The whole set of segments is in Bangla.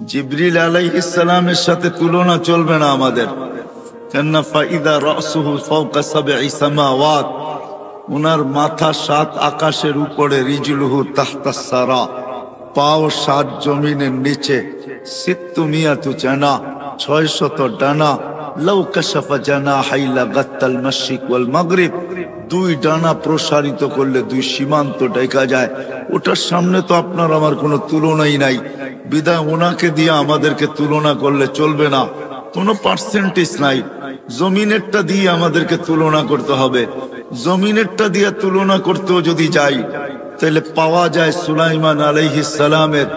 জিবরিল আলাইহিস সালামের সাথে তুলনা চলবে না আমাদের। কেননা ফাইদা রাসুহু ফাওকা সাবঈ সামাওয়াত, উনার মাথা 7 আকাশের উপরে, রিজলুহু তাহতাস সারা, পাও 7 জমিনের নিচে, সিত্তুমিয়াতু জানা, 600 ডানা, লাউ কাশাফা জানাহাই লাগাত্তাল মাশরিক ওয়াল মাগরিব, 2 ডানা প্রসারিত করলে 2 সীমান্ত ঢেকা যায়। ওটার সামনে তো আপনার আমার কোনো তুলনাই নাই। বিদায় ওনাকে দিয়ে আমাদেরকে তুলনা করলে চলবে না, কোনো পার্সেন্টেজ নাই। জমিনেরটা দিয়ে আমাদেরকে তুলনা করতে হবে। জমিনেরটা দিয়ে তুলনা করতেও যদি যাই, তাহলে পাওয়া যায় সুলাইমান আলাইহিস সালামের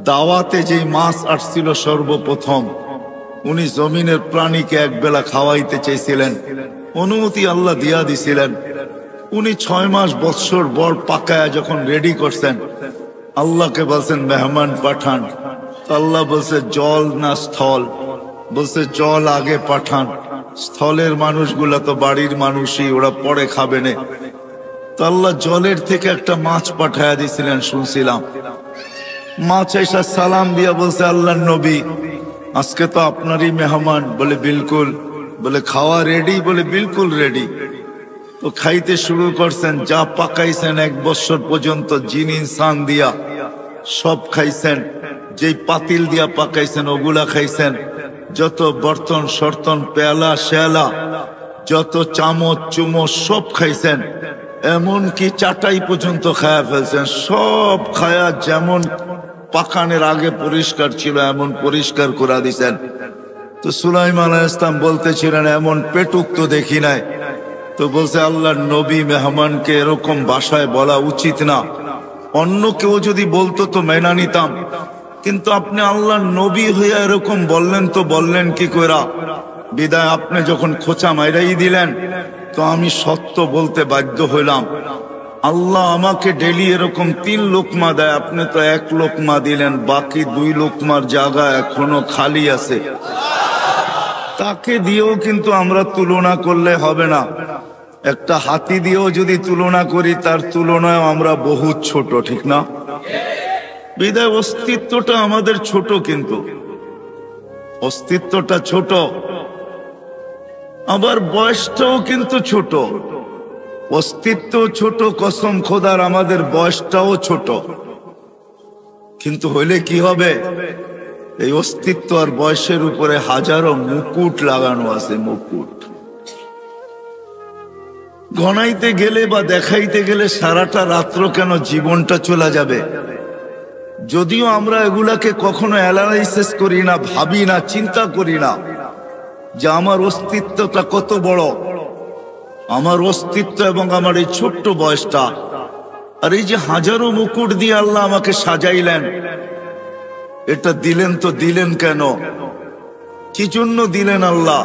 দাওয়াতে যেই মাছ আসছিল সর্বপ্রথম, উনি জমিনের প্রাণীকে একবেলা খাওয়াইতে চেয়েছিলেন, অনুমতি আল্লাহ দিয়া দিছিলেন। উনি 6 মাস বৎসর বড় পাকায়া যখন রেডি করছেন, আল্লাহকে বলছেন মেহমান পাঠান। আল্লাহ বলছে জল না স্থল? বলছে জল আগে পাঠান, স্থলের মানুষগুলা তো বাড়ির মানুষই, ওরা পরে খাবে না। তো আল্লাহ জলের থেকে একটা মাছ পাঠায়া দিছিলেন শুনছিলাম। মাছ এসা সালাম দিয়া বলছে আল্লাহর নবী, আজকে তো আপনারই মেহমান। বলে বিলকুল। বলে খাওয়া রেডি? বলে বিলকুল রেডি। তো খাইতে শুরু করছেন, যা পাকাইছেন 1 বছর পর্যন্ত জিন ইনসান দিয়া সব খাইছেন। যেই পাতিল দিয়া পাকাইছেন ওগুলা খাইছেন, যত বর্তন সর্তন পেয়ালা শেয়ালা, যত চামচ চুমচ সব খাইছেন। এমনকি চাটাই পর্যন্ত খায়া ফেলছেন। সব খায়া যেমন পাকানের আগে পরিষ্কার ছিল এমন পরিষ্কার করে দিছেন। তো সুলাইমান আলাইহিস সালাম বলতেছিলেন এমন পেটুক তো দেখি নাই। তো বলছে আল্লাহর নবী মেহমানকে এরকম ভাষায় বলা উচিত না, অন্য কেউ যদি বলতো তো মেনা নিতাম, কিন্তু আপনি আল্লাহর নবী হইয়া এরকম বললেন, তো বললেন কি কইরা? বিদায় আপনি যখন খোঁচা মাইরাই দিলেন, তো আমি সত্য বলতে বাধ্য হইলাম। আল্লাহ আমাকে ডেলি এরকম 3 লোকমা দেয়, আপনি তো 1 লোকমা দিলেন, বাকি 2 লোকমার জায়গা এখনো খালি আছে। তাকে দিয়েও কিন্তু আমরা তুলনা করলে হবে না। একটা হাতি দিয়েও যদি তুলনা করি, তার তুলনায় আমরা বহুত ছোট, ঠিক না? বিদায় অস্তিত্বটা আমাদের ছোট, কিন্তু অস্তিত্বটা ছোট, আবার বয়সটাও কিন্তু ছোট। অস্তিত্ব ছোট, কসম খোদার আমাদের বয়সটাও ছোট। কিন্তু হইলে কি হবে? এই অস্তিত্ব আর বয়সের উপরে হাজারো মুকুট লাগানো আছে, মুকুট। গণাইতে গেলে বা দেখাইতে গেলে সারাটা রাত্র কেন জীবনটা চলে যাবে। যদিও আমরা এগুলাকে কখনো অ্যানালাইসিস করি না, ভাবি না, চিন্তা করি না যে আমার অস্তিত্বটা কত বড়, আমার অস্তিত্ব এবং আমার এই ছোট্ট বয়সটা। আর এই যে হাজারো মুকুট দিয়ে আল্লাহ আমাকে সাজাইলেন, এটা দিলেন তো দিলেন কেন? কি জন্য দিলেন আল্লাহ?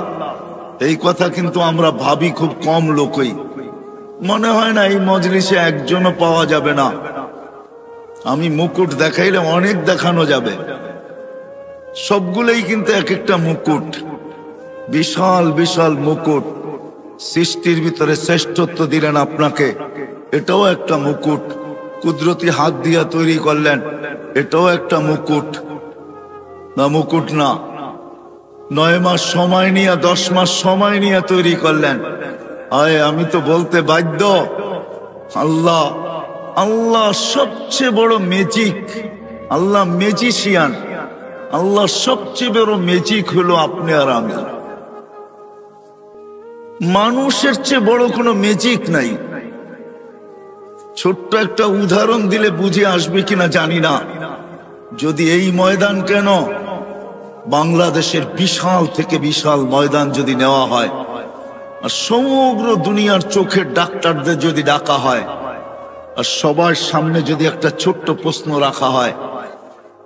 এই কথা কিন্তু আমরা ভাবি খুব কম লোকই। মনে হয় না এই মজলিসে একজনও পাওয়া যাবে না। আমি মুকুট দেখাইলে অনেক দেখানো যাবে, সবগুলোই কিন্তু এক একটা মুকুট, বিশাল বিশাল মুকুট। সৃষ্টির ভিতরে শ্রেষ্ঠত্ব দিলেন আপনাকে, এটাও একটা মুকুট। কুদরতি হাত দিয়া তৈরি করলেন, এটাও একটা মুকুট। না মুকুট না? 9 মাস সময় নিয়ে, 10 মাস সময় নিয়ে তৈরি করলেন। আয় আমি তো বলতে বাধ্য, আল্লাহ আল্লাহ সবচেয়ে বড় ম্যাজিক। আল্লাহ ম্যাজিশিয়ান। আল্লাহ সবচেয়ে বড় ম্যাজিক হলো আপনি আর আমি। মানুষের চেয়ে বড় কোনো ম্যাজিক নাই। ছোট্ট একটা উদাহরণ দিলে বুঝে আসবে কিনা জানি না। যদি এই ময়দান কেন, বাংলাদেশের বিশাল থেকে বিশাল ময়দান যদি নেওয়া হয়, আর সমগ্র দুনিয়ার চোখের ডাক্তারদের যদি ডাকা হয়, আর সবার সামনে যদি একটা ছোট্ট প্রশ্ন রাখা হয়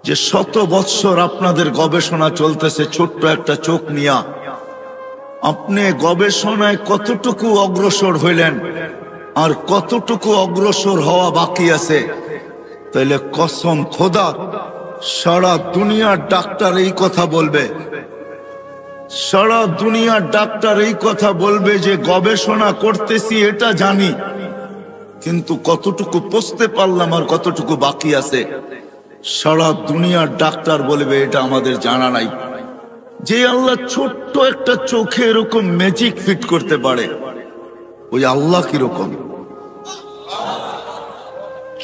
যে 100 বৎসর আপনাদের গবেষণা চলতেছে ছোট্ট একটা চোখ নিয়া, আপনি গবেষণায় কতটুকু অগ্রসর হইলেন আর কতটুকু অগ্রসর হওয়া বাকি আছে, তাইলে কসম খোদা সারা দুনিয়ার ডাক্তার এই কথা বলবে। সারা দুনিয়ার ডাক্তার এই কথা বলবে যে গবেষণা করতেছি এটা জানি, কিন্তু কতটুকু পৌঁছতে পারলাম আর কতটুকু বাকি আছে সারা দুনিয়ার ডাক্তার বলবে এটা আমাদের জানা নাই। যে আল্লাহ ছোট্ট একটা চোখে এরকম ম্যাজিক ফিট করতে পারে, ওই আল্লাহ কিরকম?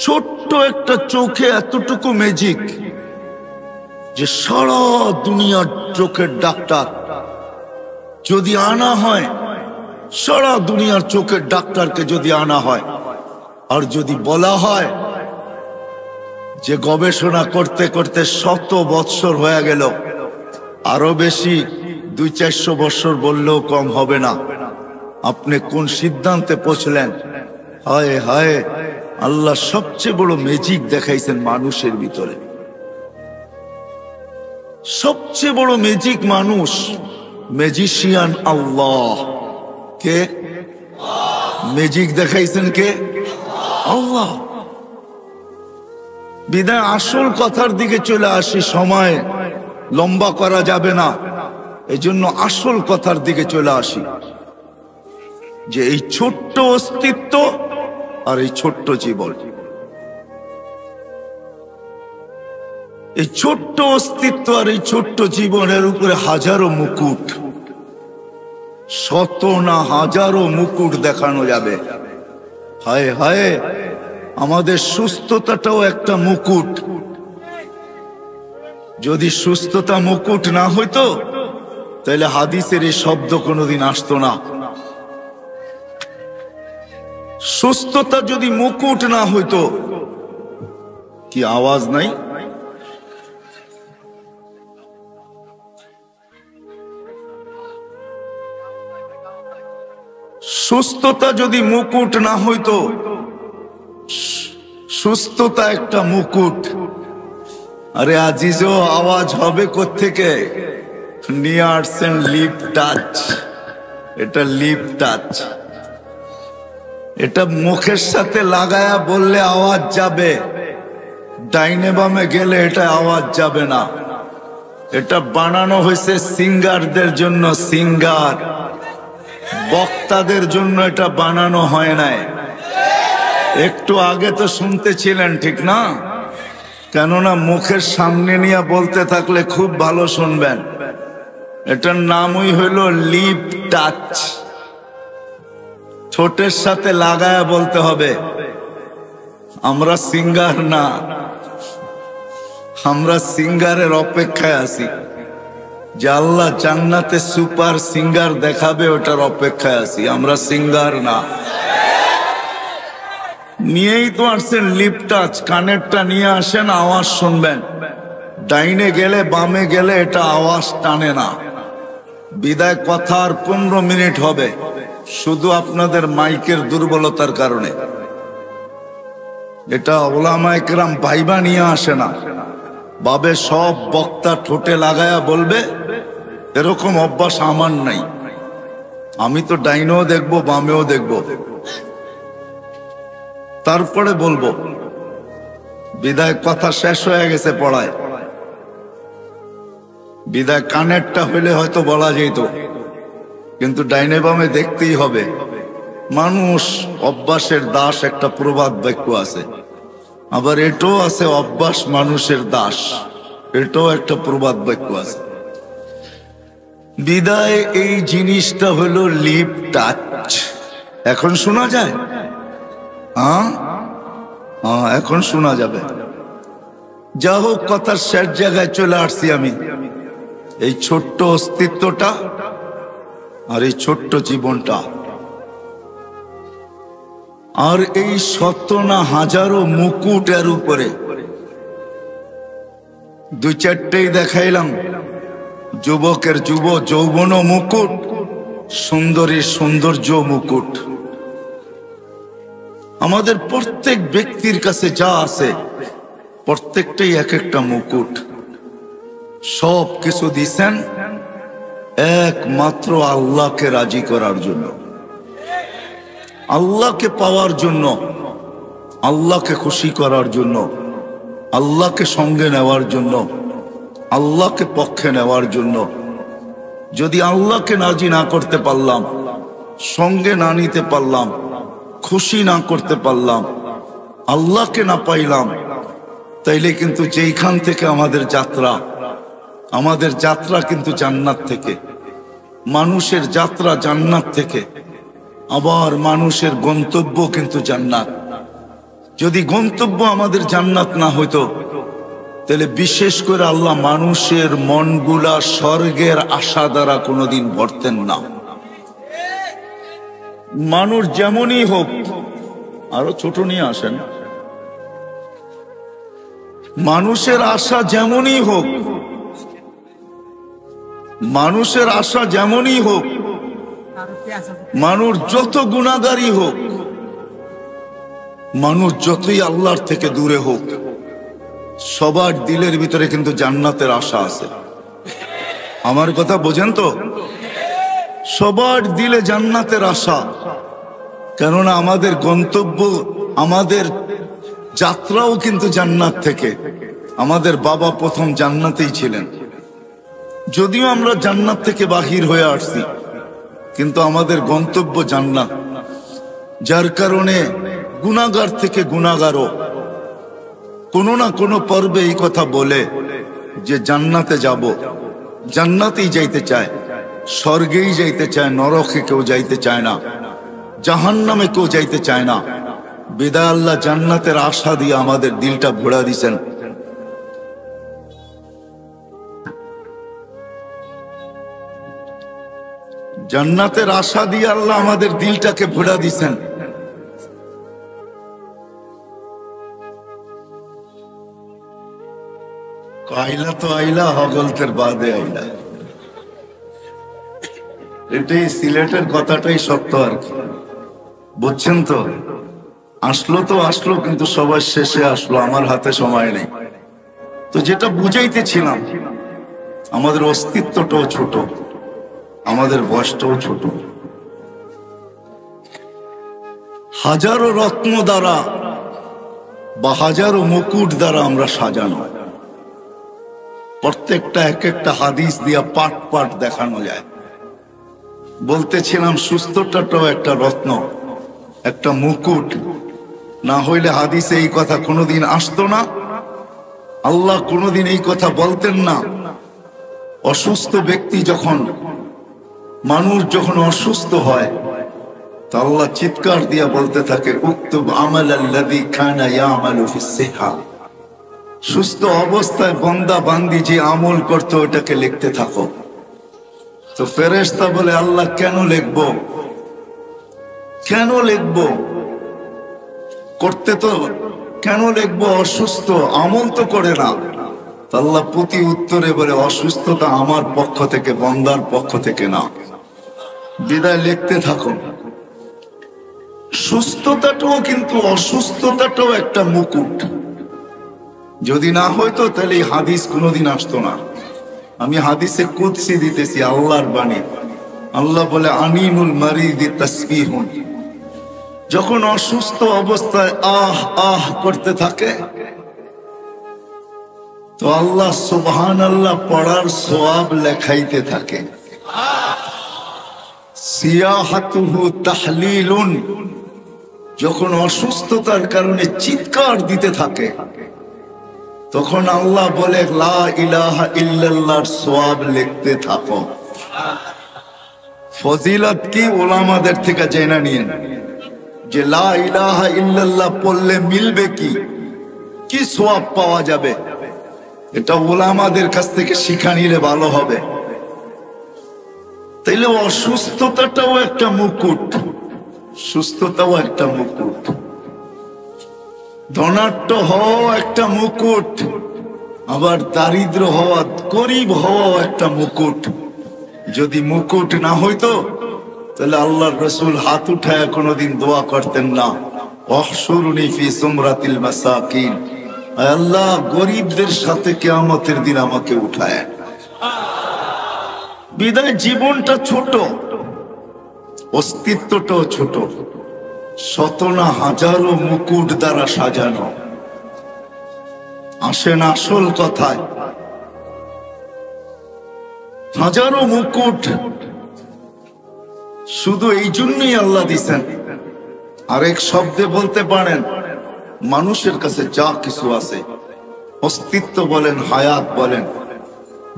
ছোট্ট একটা চোখে এতটুকু ম্যাজিক যে সারা দুনিয়ার চোখের ডাক্তার যদি আনা হয়, সারা দুনিয়ার চোখের ডাক্তারকে যদি আনা হয়, আর যদি বলা হয় যে গবেষণা করতে করতে 100 বৎসর হয়ে গেল, আরো বেশি 200-400 বৎসর বললেও কম হবে না, আপনি কোন সিদ্ধান্তে পৌঁছলেন? হায় হায়, আল্লাহ সবচেয়ে বড় ম্যাজিক দেখাইছেন মানুষের ভিতরে। সবচেয়ে বড় ম্যাজিক মানুষ, ম্যাজিশিয়ান আল্লাহ। কে ম্যাজিক দেখাইছেন? কে? আল্লাহ। বিদায় আসল কথার দিকে চলে আসি, সময় লম্বা করা যাবে না, এজন্য আসল কথার দিকে চলে আসি যে এই ছোট্ট অস্তিত্ব আর এই ছোট্ট জীবন, এই ছোট্ট অস্তিত্ব আর এই ছোট্ট জীবনের উপরে হাজারো মুকুট, শত না হাজারো মুকুট দেখানো যাবে। হায় হায়, আমাদের সুস্থতাটাও একটা মুকুট। যদি সুস্থতা মুকুট না হইতো তাহলে হাদিসের এই শব্দ কোনোদিন আসতো না। সুস্থতা যদি মুকুট না হইতো, কি আওয়াজ নাই? সুস্থতা যদি মুকুট না হইতো, সুস্থতা একটা মুকুট। আরে আজিজও, আওয়াজ হবে কোত্থেকে? নিয়ে আসছেন লিপ টাচ। এটা লিপ টাচ, এটা মুখের সাথে লাগায়া বললে আওয়াজ যাবে, ডাইনে বামে গেলে এটা আওয়াজ যাবে না। এটা বানানো হয়েছে সিঙ্গারদের জন্য, সিঙ্গার, বক্তাদের জন্য এটা বানানো হয় নাই। একটু আগে তো শুনতেছিলেন, ঠিক না? কেননা মুখের সামনে নিয়ে বলতে থাকলে খুব ভালো শুনবেন। এটার নামই হইল লিপ টাচ। ঠোঁটের সাথে লাগায়া বলতে হবে। আমরা সিঙ্গার না, আমরা সিঙ্গারের অপেক্ষায় আছি যে আল্লাহ জান্নাতে সুপার সিঙ্গার দেখাবে, ওটার অপেক্ষায় আছি। আমরা সিঙ্গার না। নিয়েই তো আসছেন লিপ টাচ, কানেরটা নিয়ে আসেন, আওয়াজ শুনবেন। ডাইনে গেলে বামে গেলে এটা আওয়াজ টানে না। বিদায় কথা আর 15 মিনিট হবে, শুধু আপনাদের মাইকের দুর্বলতার কারণে। এটা ওলামায়ে কেরাম ভাইবা নিয়ে আসে না, বাবে সব বক্তা ঠোঁটে লাগায়া বলবে, এরকম অভ্যাস আমার নাই। আমি তো ডাইনেও দেখবো, বামেও দেখবো, তারপরে বলবো। বিদায় কথা শেষ হয়ে গেছে পড়ায়। বিদায় কানেরটা হইলে হয়তো বলা যেত, কিন্তু ডাইনে বামে দেখতেই হবে। মানুষ অভ্যাসের দাস, একটা প্রবাদ বাক্য আছে। আবার এটাও আছে, অভ্যাস মানুষের দাস, এটাও একটা প্রবাদ বাক্য আছে। বিদায় এই জিনিসটা হলো লিপ টাচ। এখন শোনা যায়? হ্যাঁ, এখন শোনা যাবে। যা হোক, কথার শেষ জায়গায় চলে আসছি আমি। এই ছোট্ট অস্তিত্বটা আর এই ছোট্ট জীবনটা আর এই শত না হাজারো মুকুটের উপরে 2-4টেই দেখাইলাম। যুবকের যৌবন মুকুট, সুন্দরীর সৌন্দর্য মুকুট। আমাদের প্রত্যেক ব্যক্তির কাছে যা আছে প্রত্যেকটাই এক একটা মুকুট। সব কিছু দিছেন একমাত্র আল্লাহকে রাজি করার জন্য, আল্লাহকে পাওয়ার জন্য, আল্লাহকে খুশি করার জন্য, আল্লাহকে সঙ্গে নেওয়ার জন্য, আল্লাহকে পক্ষে নেওয়ার জন্য। যদি আল্লাহকে রাজি না করতে পারলাম, সঙ্গে না নিতে পারলাম, খুশি না করতে পারলাম, আল্লাহকে না পাইলাম, তাইলে কিন্তু যেইখান থেকে আমাদের যাত্রা কিন্তু জান্নাত থেকে, মানুষের যাত্রা জান্নাত থেকে, আবার মানুষের গন্তব্য কিন্তু জান্নাত। যদি গন্তব্য আমাদের জান্নাত না হইতো, তাহলে বিশেষ করে আল্লাহ মানুষের মনগুলা স্বর্গের আশা দ্বারা কোনোদিন ভরতেন না। মানুষ যেমনই হোক, আরো ছোট নিয়ে আসেন, মানুষের আশা যেমনই হোক, মানুষের আশা যেমনই হোক, মানুষ যত গুনাহগারী হোক, মানুষ যতই আল্লাহর থেকে দূরে হোক, সবার দিলের ভিতরে কিন্তু জান্নাতের আশা আছে। আমার কথা বোঝেন তো? সবার দিলে জান্নাতের আশা, কেননা আমাদের গন্তব্য, আমাদের যাত্রাও কিন্তু জান্নাত থেকে। আমাদের বাবা প্রথম জান্নাতেই ছিলেন, যদিও আমরা জান্নাত থেকে বাহির হয়ে আসছি, কিন্তু আমাদের গন্তব্য জান্নাত। যার কারণে গুনাহগার থেকে গুনাহগারও কোনো না কোনো পর্বে এই কথা বলে যে জান্নাতে যাব, জান্নাতেই যাইতে চায়, স্বর্গেই যাইতে চায়, নরকে কেউ যাইতে চায় না, জাহান্নামে কেউ যাইতে চায় না। বিদায় আল্লাহ জান্নাতের আশা দিয়ে আমাদের দিলটা ভরা দিছেন। জান্নাতের আশা দিয়ে আল্লাহ আমাদের দিলটাকে ভরা দিছেন। আইলা তো আইলা, হগলতের বাদে আইলা, এটাই সিলেটের কথাটাই সত্য আর কি, বুঝছেন তো? আসলো তো আসলো, কিন্তু সবার শেষে আসলো, আমার হাতে সময় নেই। তো যেটা বুঝাইতেছিলাম, আমাদের অস্তিত্বটাও ছোট, আমাদের বয়সটাও ছোট। হাজারো রত্ন দ্বারা বা হাজারো মুকুট দ্বারা আমরা সাজানো, প্রত্যেকটা এক একটা হাদিস দিয়া পাট পাট দেখানো যায়। বলতেছিলাম সুস্থটাও একটা রত্ন, একটা মুকুট। না হইলে হাদিসে এই কথা কোনোদিন আসতো না, আল্লাহ কোনোদিন এই কথা বলতেন না। অসুস্থ ব্যক্তি যখন, মানুষ যখন অসুস্থ হয়, তা আল্লাহ চিৎকার দিয়া বলতে থাকে, উক্তুব আমাল আল্লাযী কানা ইয়ামালু ফিস সিহা। সুস্থ অবস্থায় বান্দা বান্দি যে আমল করতো ওটাকে লিখতে থাকো। তো ফেরেশতা বলে, আল্লাহ কেন লিখবো, কেন লিখবো? করতে তো কেন লিখবো? অসুস্থ, আমল তো করে না। আল্লাহ প্রতি উত্তরে বলে, অসুস্থতা আমার পক্ষ থেকে, বান্দার পক্ষ থেকে না, বিদায় লিখতে থাকো। সুস্থতাটাও কিন্তু, অসুস্থতাটাও একটা মুকুট। যদি না হইতো তাহলে এই হাদিস কোনোদিন আসতো না। আমি হাদিসে কুদসি দিতেছি, আল্লাহর বাণী। আল্লাহ বলে, আনিনুল মারিদি তাসবিহুন। যখন অসুস্থ অবস্থায় আহ আহ করতে থাকে, তো আল্লাহ সুবহানাল্লাহ পড়ার সওয়াব লেখাইতে থাকে। সিয়াহাতুহু তাহলিলুন। যখন অসুস্থতার কারণে চিৎকার দিতে থাকে, তখন আল্লাহ বলে, লা ইলাহা ইল্লাল্লাহর সওয়াব লিখতে থাকো। ফজিলত কি উলামাদের থেকে জেনে নিয়েন, যে লা ইলাহা ইল্লাল্লাহ পড়লে মিলবে কি, কি সওয়াব পাওয়া যাবে, এটা উলামাদের কাছ থেকে শিখা নিলে ভালো হবে। তাইলে অসুস্থতাটাও একটা মুকুট, সুস্থতাও একটা মুকুট। ধনাঢ্য হওয়া একটা মুকুট, আবার দারিদ্র হওয়া, গরিব হওয়া একটা মুকুট। যদি মুকুট না হইতো, তাহলে আল্লাহর রাসূল হাত উঠায় কোনোদিন দোয়া করতেন না, ওয়াহশুরনি ফি সুমরাতিল মাসাকিন। আল্লাহ, গরিবদের সাথে কিয়ামতের দিন আমাকে উঠায়। বিদায় জীবনটা ছোট, অস্তিত্বটাও ছোট, শত না হাজারো মুকুট দ্বারা সাজানো। আসেন আসল কথায়, হাজারো মুকুট শুধু এই জন্যই আল্লাহ দিছেন। আরেক শব্দে বলতে পারেন, মানুষের কাছে যা কিছু আছে অস্তিত্ব বলেন, হায়াত বলেন,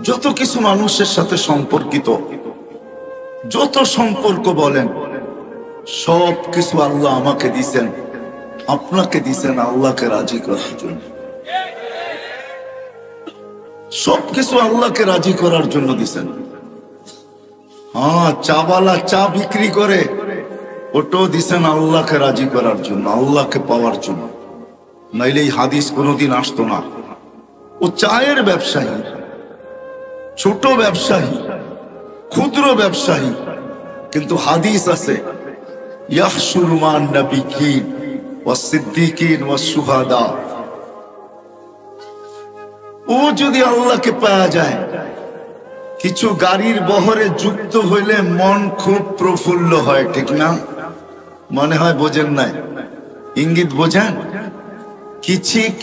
যত কিছু মানুষের সাথে সম্পর্কিত, যত সম্পর্ক বলেন, সব কিছু আল্লাহ আমাকে দিছেন, আপনাকে দিছেন আল্লাহকে রাজি করার জন্য। সবকিছু আল্লাহকে রাজি করার জন্য দিছেন। হ্যাঁ, চাওয়ালা চা বিক্রি করে, ওটাও দিছেন আল্লাহকে রাজি করার জন্য, আল্লাহকে পাওয়ার জন্য। নাইলে এই হাদিস কোনোদিন আসতো না। ও চায়ের ব্যবসায়ী, ছোট ব্যবসায়ী, ক্ষুদ্র ব্যবসায়ী, কিন্তু হাদিস আছে ইয়াহশুরু মান নাবিয়্যিন ওয়াস সিদ্দীকিন ওয়াস শুহাদা। ও যদি আল্লাহকে পাওয়া যায়, কিছু গাড়ির বহরে যুক্ত হইলে মন খুব প্রফুল্ল হয়, ঠিক না? মনে হয় বোঝেন নাই, ইঙ্গিত বোঝেন?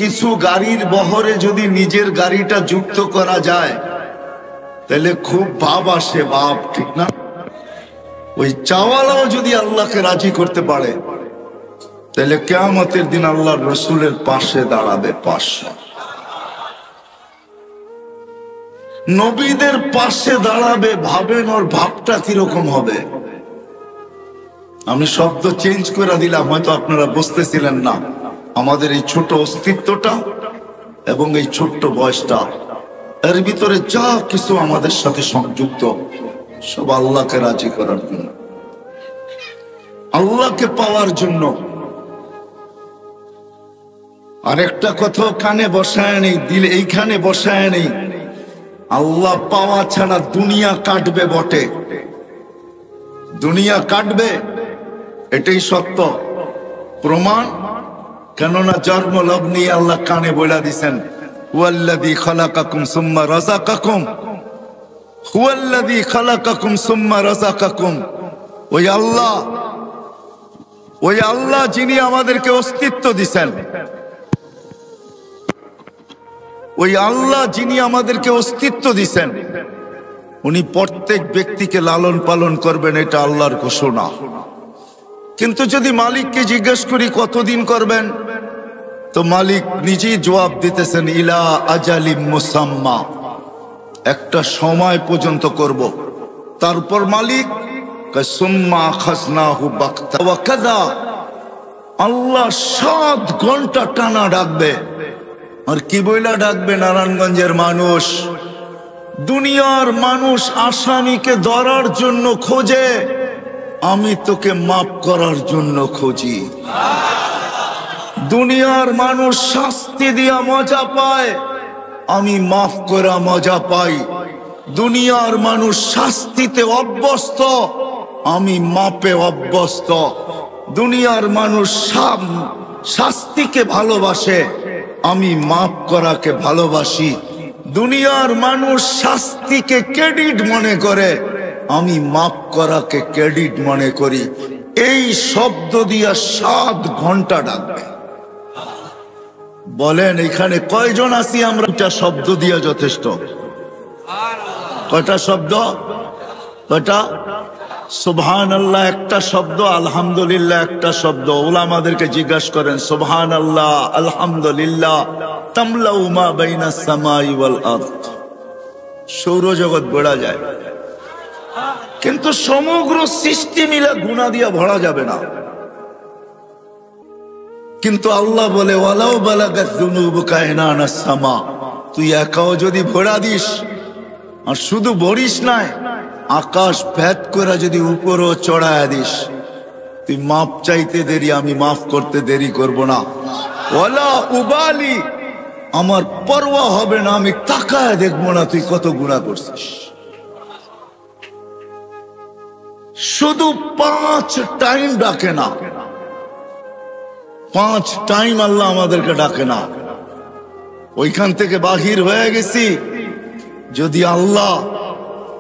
কিছু গাড়ির বহরে যদি নিজের গাড়িটা যুক্ত করা যায়, তাহলে খুব ভাব আসে, ভাব, ঠিক না? ওই চাওয়ালাও যদি আল্লাহকে রাজি করতে পারে, তাহলে কিয়ামতের দিন আল্লাহর রাসূলের পাশে দাঁড়াবে, পাশে নবীদের পাশে দাঁড়াবে। ভাবেন ওর ভাবটা কিরকম হবে। আমি শব্দ চেঞ্জ করে দিলাম, হয়তো আপনারা বুঝতেছিলেন না। আমাদের এই ছোট অস্তিত্বটা এবং এই ছোট্ট বয়সটা, এর ভিতরে যা কিছু আমাদের সাথে সংযুক্ত, সব আল্লাহকে রাজি করার জন্য, আল্লাহকে পাওয়ার জন্য। আরেকটা কথা কানে বসায় নেই, দিলে এইখানে বসায় নেই, আল্লাহ পাওয়া ছাড়া দুনিয়া কাটবে বটে, দুনিয়া কাটবে, এটাই সত্য। প্রমাণ, কেননা জন্ম লগ্নি আল্লাহ কানে বলে দিছেন, হুয়াল্লাযী খালাকাকুম সুম্মা রাযাকাকুম, হুয়াল্লাযী খালাকাকুম সুম্মা রাযাকাকুম। ওই আল্লাহ যিনি আমাদেরকে অস্তিত্ব দিছেন, ওই আল্লাহ যিনি আমাদেরকে অস্তিত্ব দিছেন, উনি প্রত্যেক ব্যক্তিকে লালন পালন করবেন, এটা আল্লাহর ঘোষণা। কিন্তু যদি মালিককে জিজ্ঞেস করি কতদিন করবেন, তো মালিক নিজেই জবাব দিতেছেন, ইলা আজালিম মুসাম্মা, একটা সময় পর্যন্ত করব। তারপর মালিক সুম্মা আখাযনাহু বাগতা ওয়া কাযা, আল্লাহ 7 ঘন্টা টানা ডাকবে। আর কি বইলা ডাকবে? নারায়ণগঞ্জের মানুষ, দুনিয়ার মানুষ আসামিকে ধরার জন্য খোঁজে, আমি তোকে মাফ করার জন্য খুঁজি। দুনিয়ার মানুষ শাস্তি দিয়া মজা পায়, আমি মাফ করা মজা পাই। দুনিয়ার মানুষ শাস্তিতে অভ্যস্ত, আমি মাপে অভ্যস্ত। দুনিয়ার মানুষ শাস্তিকে ভালোবাসে, আমি মাফ করাকে ভালোবাসি। দুনিয়ার মানুষ শাস্তিকে ক্রেডিট মনে করে, আমি মাফ করাকে ক্রেডিট মনে করি। এই শব্দ দিয়া 7 ঘন্টা ডাকবে। বলেন এখানে কয়জন আছি আমরা? এটা শব্দ দিয়া যথেষ্ট। কয়টা শব্দ? কয়টা? সুবহানাল্লাহ একটা শব্দ, আলহামদুলিল্লাহ একটা শব্দ। উলামাদেরকে জিজ্ঞাসা করেন, সুবহানাল্লাহ আলহামদুলিল্লাহ তামলাউ মা বাইনাস সামাই ওয়াল আরদ, সৌরজগৎ ভরা যায়, কিন্তু সমগ্র সৃষ্টি মিলে গুনাহ দিয়া ভরা যাবে না। কিন্তু আল্লাহ বলে, ওয়ালাউ বালাগাত যুনুবুকা ইনানাস সামা, তুই একাও যদি ভরা দিস, আর শুধু ভরিস নাই, আকাশ ভেদ করে যদি উপরও চড়ায় দিস, তুই মাফ চাইতে দেরি, আমি মাফ করতে দেরি করব না। ওয়ালা উবালি, আমার পরোয়া হবে না, আমি তাকায় দেখবো না তুই কত গুনাহ করছিস। শুধু 5 টাইম ডাকে না, 5 টাইম আল্লাহ আমাদেরকে ডাকে না। ওইখান থেকে বাহির হয়ে গেছি। যদি আল্লাহ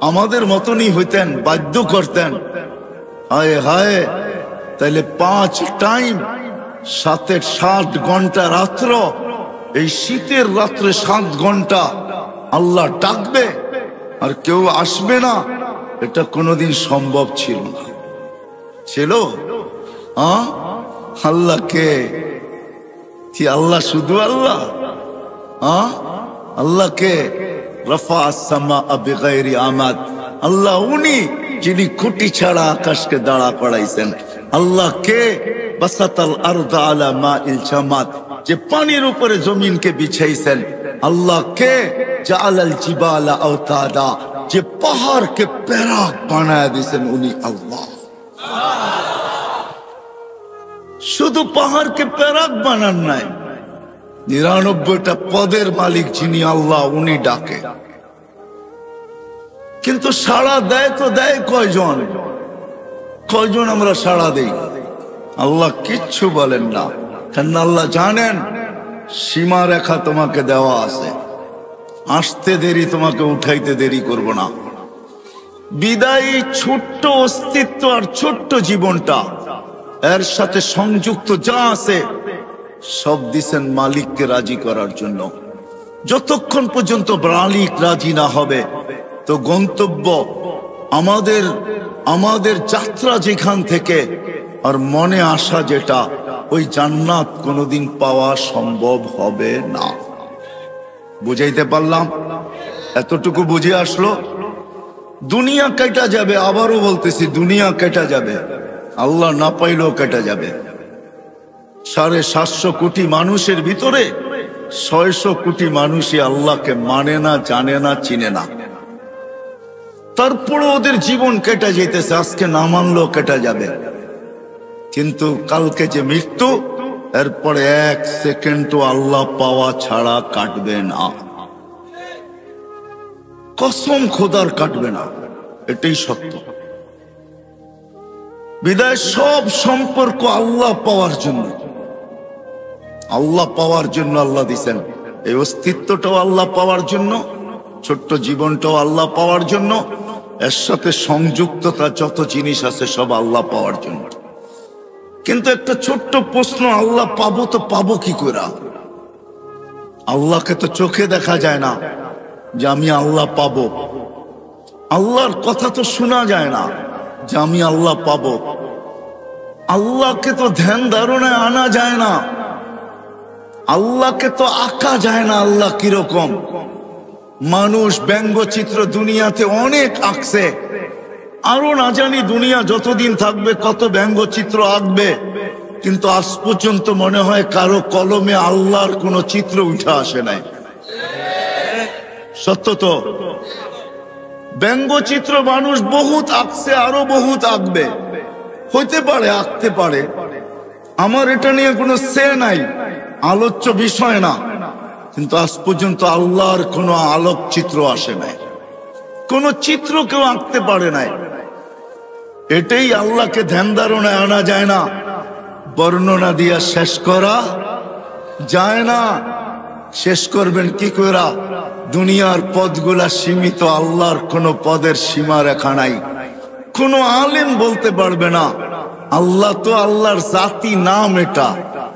আমাদের মতনই হইতেন, বাধ্য করতেন, হায় হায়, তাহলে 5 টাইম, 7 ঘন্টা রাত্র, এই শীতের রাত্রে 7 ঘন্টা আল্লাহ ডাকবে আর কেউ আসবে না, এটা কোনোদিন সম্ভব ছিল না। ছিল? আল্লাহকে কি আল্লাহ শুধু আল্লাহ? আল্লাহকে রফা আসসামা বিগাইরি আমাদ, আল্লাহ উনি যিনি খুঁটি ছাড়া আকাশকে দাঁড়া করাইছেন। আল্লাহ কে বাসাতাল আরদা আলা মাইল জামাদ, যে পানির উপরে জমিনকে বিছাইছেন। আল্লাহ কে জাআলাল জিবালা আওতাদা, যে পাহাড়কে প্যারাক বানায় দিয়েছেন, উনি আল্লাহ। শুধু পাহাড়কে প্যারাক বানান নাই, ৯৯টা পদের মালিক যিনি আল্লাহ, উনি ডাকে। কিন্তু সাড়া দেয় তো দেয় কয়জন? কয়জন আমরা সাড়া দেই? আল্লাহ কিচ্ছু বলেন না, কেন আল্লাহ জানেন সীমা রেখা তোমাকে দেওয়া আছে, আসতে দেরি, তোমাকে উঠাইতে দেরি করব না। বিদায়ী ছোট্ট অস্তিত্ব আর ছোট্ট জীবনটা, এর সাথে সংযুক্ত যা আছে সব দিছেন মালিককে রাজি করার জন্য। যতক্ষণ পর্যন্ত মালিক রাজি না হবে, তো গন্তব্য আমাদের যাত্রা যেখান থেকে আর মনে আসা যেটা, ওই জান্নাত কোনোদিন পাওয়া সম্ভব হবে না। বুঝাইতে পারলাম? এতটুকু বুঝে আসলো? দুনিয়া কেটে যাবে, আবারও বলতেছি দুনিয়া কেটে যাবে, আল্লাহ না পাইলেও কেটে যাবে। 750 কোটি মানুষের ভিতরে 600 কোটি মানুষই আল্লাহকে মানে না, জানে না, চিনে না। তারপরে ওদের জীবন কেটে যেতেছে, আজকে না মানলেও কেটে যাবে। কিন্তু কালকে যে মৃত্যু, এরপরে 1 সেকেন্ডও আল্লাহ পাওয়া ছাড়া কাটবে না। কসম খোদার কাটবে না, এটাই সত্য। বিদায় সব সম্পর্ক আল্লাহ পাওয়ার জন্য, আল্লাহ পাওয়ার জন্য আল্লাহ দিছেন। এই অস্তিত্বটাও আল্লাহ পাওয়ার জন্য, ছোট্ট জীবনটাও আল্লাহ পাওয়ার জন্য, এর সাথে সংযুক্ততা যত জিনিস আছে সব আল্লাহ পাওয়ার জন্য। কিন্তু একটা ছোট্ট প্রশ্ন, আল্লাহ পাবো তো পাবো কি করে? আল্লাহকে তো চোখে দেখা যায় না যে আমি আল্লাহ পাবো। আল্লাহর কথা তো শোনা যায় না যে আমি আল্লাহ পাবো। আল্লাহকে তো ধ্যান ধারণায় আনা যায় না, আল্লাহকে তো আঁকা যায় না। আল্লাহ কিরকম? মানুষ ব্যঙ্গচিত্র দুনিয়াতে অনেক আঁকছে, আরো না জানি দুনিয়া যতদিন থাকবে কত ব্যঙ্গচিত্র আঁকবে, কিন্তু আজ পর্যন্ত মনে হয় কারো কলমে আল্লাহর কোনো চিত্র উঠে আসে নাই। সত্য তো? ব্যঙ্গচিত্র মানুষ বহুত আঁকছে, আরো বহুত আঁকবে, হইতে পারে, আঁকতে পারে। আমার এটা নিয়ে কোনো সে নাই, আলোচ্য বিষয় না। কিন্তু আজ পর্যন্ত আল্লাহর কোনো আলোকচিত্র আসে নাই, কোনো চিত্র কেউ আঁকতে পারে নাই। এটাই আল্লাহকে ধ্যান ধারণায় আনা যায় না, বর্ণনা দিয়া শেষ করা যায় না। শেষ করবেন কি করে? দুনিয়ার পদগুলা সীমিত, আল্লাহর কোনো পদের সীমা রেখা নাই। কোনো আলেম বলতে পারবে না আল্লাহ তো আল্লাহর জাতি নাম, এটা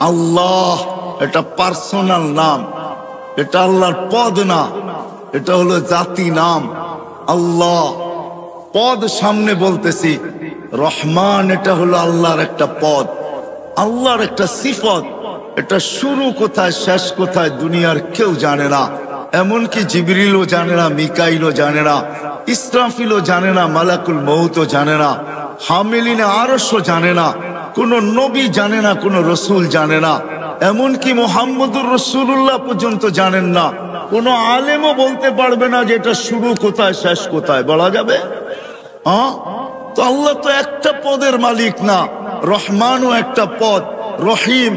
আল্লাহ, এটা পার্সোনাল নাম, এটা আল্লাহর পদ না, এটা হলো জাতি নাম আল্লাহ। পদ সামনে বলতেছি, রহমান এটা হলো আল্লাহর একটা পদ, আল্লাহর একটা সিফত। এটা শুরু কোথায় শেষ কোথায় দুনিয়ার কেউ জানে না, এমনকি জিবরিলও জানে না, মিকাইলও জানে না, ইসরাফিলও জানে না, মালাকুল মউতও জানে না, হামিলিনে আরশও জানে না, কোন নবী জানে না, কোন রসুল জানে না, এমনকি মুহাম্মদুর রাসূলুল্লাহ পর্যন্ত জানেন না। কোন আলেমও বলতে পারবে না যে এটা শুরু কোথায় শেষ কোথায়, বলা যাবে? তো আল্লাহ তো একটা পদের মালিক না, রহমানও একটা পদ, রহিম,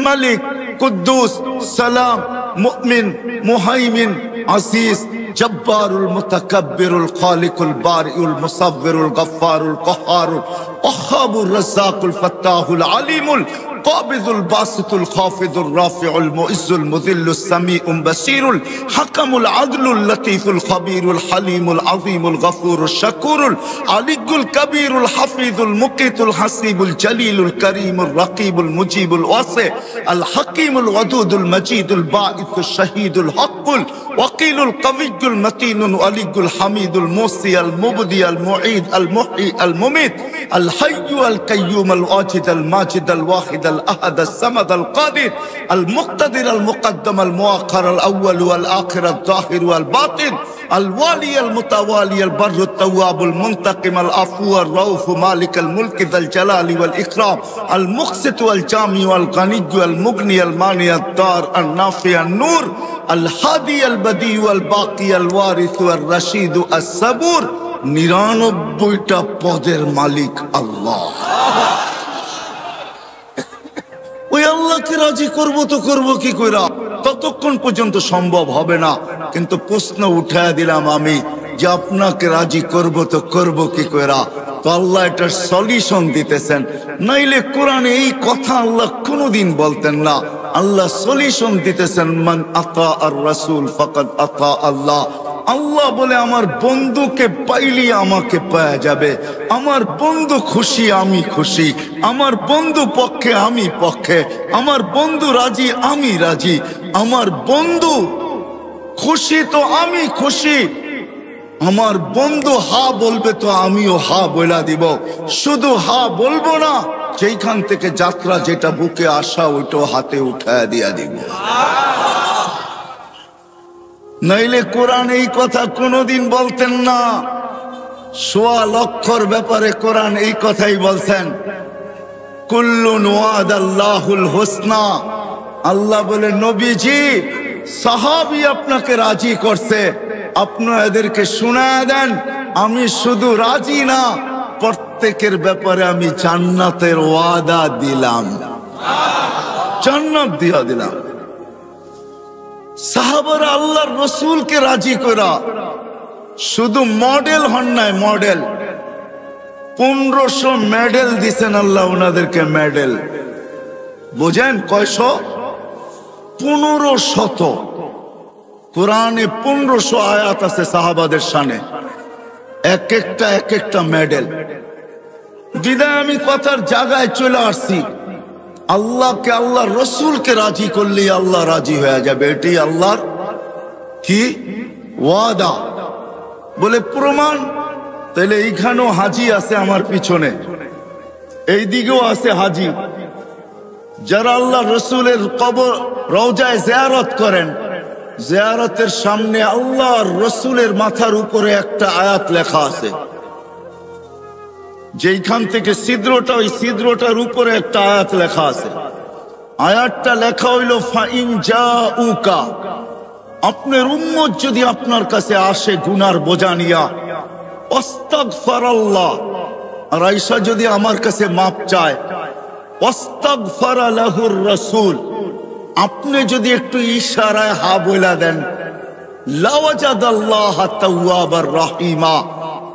মালিক, কুদ্দুস, সালাম, মুমিন, মুহাইমিন, আসিস, জব্বারুল মুতাকাব্বিরুল খালিকুল বারিউল মুসাব্বিরুল গফফারুল কহারুল ওয়াহাবুর রাজ্জাকুল ফাত্তাহুল আলিমুল কাবিদুল বাসিতুল খাফিদুর রাফিউল মুইজ্জুল মুযিল্লুস সামিউল বাসীরুল হাকামুল আদলুল লতীফুল খবীরুল হালিমুল আযীমুল গফুরুশ শাকুরুল আলিয়ুল কবীরুল হাফিজুল মুকিতুল হাসিবুল জলিলুল করিমুর রকিবুল মুজিবুল ওয়াসি আল হাকিমুল ওয়াদুদুল মজিদুল বাঈসুশ শহীদুল হকুল ওয়াকিলুল কবিয়্যুল মতিনুল আলিয়ুল হামিদুল মুসি আল মুবদি আল মুঈদ আল মুহয়ি আল মুমিত আল হাইয়্যু আল কাইয়্যুম আল ওয়াজিদ আল মাজিদ আল ওয়াহিদ الأحد الصمد القادر المقتدر المقدم المؤخر الأول والآخر الظاهر والباطن الوالي المتوالي البر التواب المنتقم العفو الرؤوف مالك الملك ذا الجلال والإكرام المقسط والجامع والغني والمغني المانع الدار النافع النور الهادي البديع والباقي الوارث والرشيد الصبور 99টা পদের মালিক আল্লাহ। ওই আল্লাহকে রাজি করব তো করব কি কইরা? ততক্ষণ পর্যন্ত সম্ভব হবে না। কিন্তু প্রশ্ন উঠায় দিলাম আমি যে আপনাকে রাজি করব তো করব কি কইরা? তো আল্লাহ এটার সলিউশন দিতেছেন। নাইলে কোরআনে এই কথা আল্লাহ কোনোদিন বলতেন না। আল্লাহ সলিউশন দিতেছেন, মান আতা আর রাসূল ফাকাদ আতা আল্লাহ। আল্লাহ বলে আমার বন্ধুকে পাইলি আমাকে পাওয়া যাবে। আমার বন্ধু খুশি আমি খুশি, আমার বন্ধু পক্ষে আমি পক্ষে, আমার বন্ধু রাজি আমি রাজি, আমার বন্ধু খুশি তো আমি খুশি, আমার বন্ধু হা বলবে তো আমিও হা বইলা দিব। শুধু হা বলবো না, যেখান থেকে যাত্রা যেটা বুকে আসা ওইটা হাতে উঠায় দিয়া দিব। নাইলে কোরআন এই কথা কোনোদিন বলতেন না। ১৬ লক্ষর ব্যাপারে কোরআন এই কথাই বলছেন, কুল্লুন ওয়াদাল্লাহুল হুসনা। আল্লাহ বলে নবীজি সাহাবী আপনাকে রাজি করছে, আপনি এদেরকে শুনায়া দেন আমি শুধু রাজি না, প্রত্যেকের ব্যাপারে আমি জান্নাতের ওয়াদা দিলাম, জান্নাত দিয়া দিলাম। সাহাবারা আল্লাহর রাসূলকে রাজি করা শুধু মডেল হন নাই, মডেল 1500 মেডেল দিছেন আল্লাহ ওনাদেরকে, মেডেল বুঝেন কয়শো? 1500। কোরআনে 1500 আয়াত আছে সাহাবাদের শানে, এক একটা মেডেল। বিদায় আমি কথার জায়গায় চলে আসছি, আল্লাহকে আল্লাহর রাসূলকে রাজি করলে আল্লাহ রাজি হয়ে যাবে, এটি আল্লাহর কি ওয়াদা। বলে প্রমাণ? তাহলে এইখানেও হাজি আছে আমার পিছনে, এই দিকেও আছে হাজি। যারা আল্লাহ রাসূলের কবর রওজায় জিয়ারত করেন, জিয়ারতের সামনে আল্লাহর রাসূলের মাথার উপরে একটা আয়াত লেখা আছে, যেইখান থেকে ছিদ্রটা, ওই ছিদ্রটার উপরে একটা আয়াত লেখা আছে। আয়াতটা লেখা হইল ফাইন জাউকা, আপনার উম্মত যদি আপনার কাছে আসে গুনার বোঝা নিয়া, আস্তাগফিরুল্লাহ, আর আয়েশা যদি আমার কাছে মাপ চায়, আস্তাগফার লাহুর রাসূল, আপনি যদি একটু ইশারায় হা বইলা দেন, লাওয়াজাদাল্লাহ তাওয়াবার রহিমা,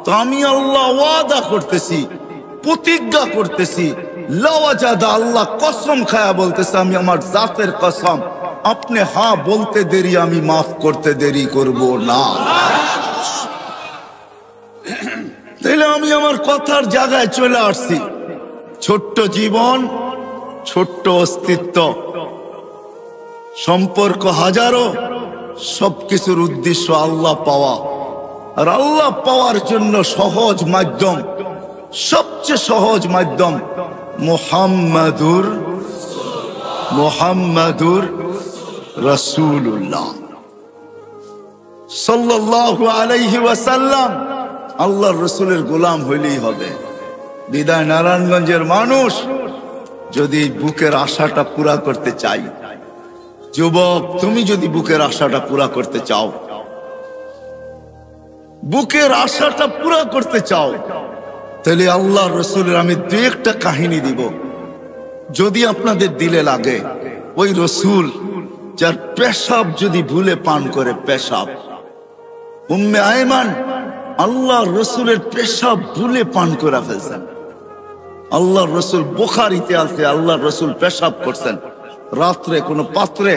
তো আমি আল্লাহ ওয়াদা করতেছি, প্রতিজ্ঞা করতেছি, লাওয়াজাদা, আল্লাহ কসম খায়া বলতেছে, আমি আমার জাতের কসম, আপনি হা বলতে দেরি আমি মাফ করতে দেরি করব না। তাহলে আমি আমার কথার জায়গায় চলে আসছি। ছোট্ট জীবন, ছোট্ট অস্তিত্ব, সম্পর্ক হাজারো, সবকিছুর উদ্দেশ্য আল্লাহ পাওয়া। আর আল্লাহ পাওয়ার জন্য সহজ মাধ্যম, সবচেয়ে সহজ মাধ্যম মুহাম্মাদুর রাসূলুল্লাহ সাল্লাল্লাহু আলাইহি ওয়াসাল্লাম। আল্লাহর রাসূলের গোলাম হইলেই হবে। বিদায় নারায়ণগঞ্জের মানুষ যদি বুকের আশাটা পুরা করতে চাই, যুবক তুমি যদি বুকের আশাটা পুরা করতে চাও, বুকের আশাটা পুরা করতে চাও, তাহলে আল্লাহর রাসূলের আমি দুই একটা কাহিনী দিব, যদি আপনাদের দিলে লাগে। ওই রাসূল যার পেশাব যদি ভুলে পান করে, পেশাব, উম্মে আয়মান আল্লাহর রাসূলের পেশাব ভুলে পান করে ফেলছেন। আল্লাহর রাসূল, বুখারীতে আছে, আল্লাহর রাসূল পেশাব করছেন রাত্রে কোন পাত্রে।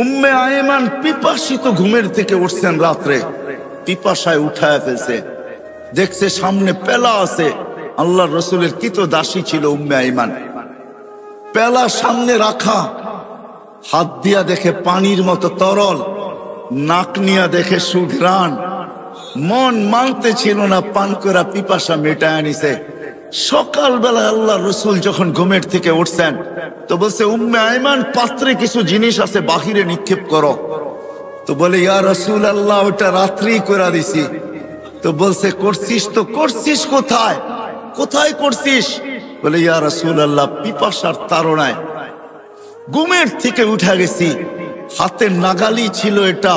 উম্মে আয়মান পিপাসিত ঘুমের থেকে উঠছেন রাত্রে, পিপাসায় উঠায় ফেলছে, দেখছে সামনে পেলা আছে। আল্লাহর রাসূলের দাসী ছিল উম্মে আয়মান, পেলা সামনে রাখা, হাত দিয়া দেখে পানির মতো তরল, নাক নিয়া দেখে সুঘ্রাণ, মন মানতে ছিল না, পান করা পিপাসা মেটায় নিছে। সকালবেলা আল্লাহ রসুল যখন ঘুমের থেকে উঠছেন তো বলছে, উম্মে আয়মান, পাত্রে কিছু জিনিস আছে, বাহিরে নিক্ষেপ করো। তো বলে, ইয়া রাসূল আল্লাহ, ওটা রাত্রি করে দিছি। তো বলছে, করছিস তো করছিস কোথায়, কোথায় করছিস? বলে, ইয়া রাসূল আল্লাহ, পিপাসার তাড়নায় ঘুমের থেকে উঠে গেছি, হাতের নাগালি ছিল এটা,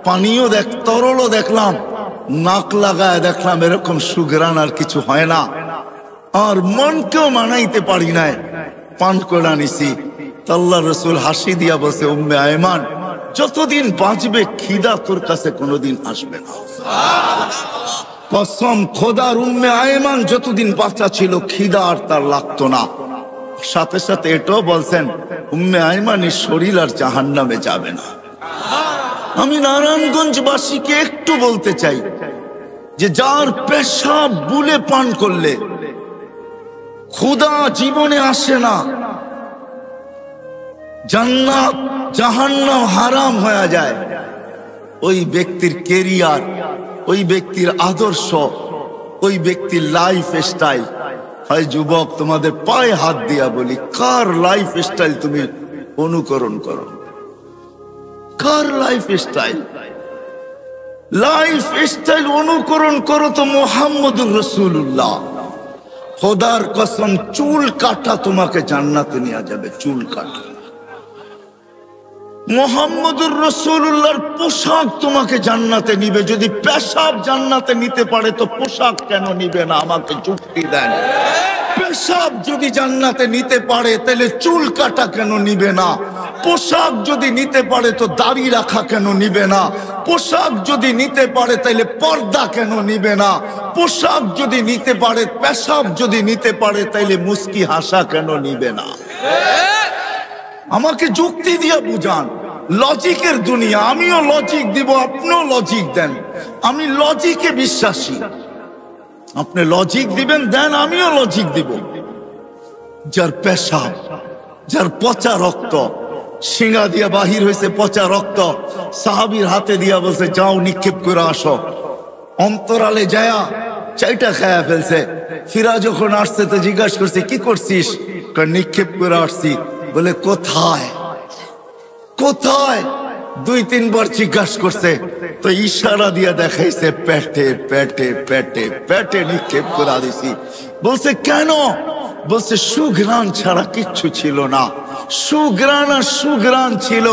পানিও তরলও দেখলাম, নাক লাগায় দেখলাম এরকম সুঘ্রাণ আর কিছু হয় না, আর মনকেও মানাইতে পারি নাই, পান করে নিছি। আল্লাহ রসুল হাসি দিয়া বলছে, উম্মে আয়মান, যতদিন বাঁচবে খিদা তোর কাছে কোনোদিন আসবে না। কসম খোদার, উম্মে আয়মান যতদিন বাচ্চা ছিল খিদা আর তার লাগতো না। সাথে সাথে এটাও বলছেন, উম্মে আয়মানের শরীর আর জাহান্নামে যাবে না। আমি নারায়ণগঞ্জবাসীকে একটু বলতে চাই যে যার পেশাব বুলে পান করলে ক্ষুধা জীবনে আসে না, জান্নাত জাহান্নাম হারাম হয়ে যায়, ওই ব্যক্তির কেরিয়ার, ওই ব্যক্তির আদর্শ, ওই ব্যক্তির লাইফ স্টাইল হয়। যুবক, তোমাদের পায়ে হাত দিয়া বলি, কার লাইফ স্টাইল তুমি অনুকরণ করো? কার লাইফ স্টাইল? লাইফ স্টাইল অনুকরণ করো তো মুহাম্মদুর রাসূলুল্লাহ। খোদার কসম, চুল কাটা তোমাকে জান্নাতে নিয়ে যাবে, চুল কাটা। মুহাম্মদুর রাসূলুল্লাহর পোশাক তোমাকে জান্নাতে নিবে। যদি পেশাব জান্নাতে নিতে পারে তো পোশাক কেন নিবে না? আমাকে যুক্তি দেন। পেশাব যদি জান্নাতে নিতে পারে তাহলে চুল কাটা কেন নিবে না? পোশাক যদি নিতে পারে তো দাড়ি রাখা কেন নিবে না? পোশাক যদি নিতে পারে তাহলে পর্দা কেন নিবে না? পোশাক যদি নিতে পারে, পেশাব যদি নিতে পারে তাহলে মুস্কি হাসা কেন নিবে না? আমাকে যুক্তি দিয়ে বুঝান। লজিকের দুনিয়া, আমিও লজিক দিব, আপনিও লজিক দেন। আমি লজিকে বিশ্বাসী, আপনি লজিক দিবেন, দেন, আমিও লজিক দিব। যার পেশাব, যার পচা রক্ত, শিঙা দিয়া বাহির হয়েছে পচা রক্ত, সাহাবীর হাতে দিয়া বলছে, যাও নিক্ষেপ করে আসো। অন্তরালে যায়া চাইটা খায়া ফেলছে। ফিরা যখন আসছে তো জিজ্ঞাসা করছে, কি করছিস? নিক্ষেপ করে আসছি। বলে, কোথায় কোথায়? 2-3 বার জিজ্ঞাসা করছে তো ইশারা দিয়া দেখাইছে, পেটে পেটে পেটে পেটে নিক্ষেপ করে দিছি। বলছে, কেন? বলছে, সুঘ্রাণ ছাড়া কিচ্ছু ছিল না। সুঘ্রাণ আর সুঘ্রাণ ছিল,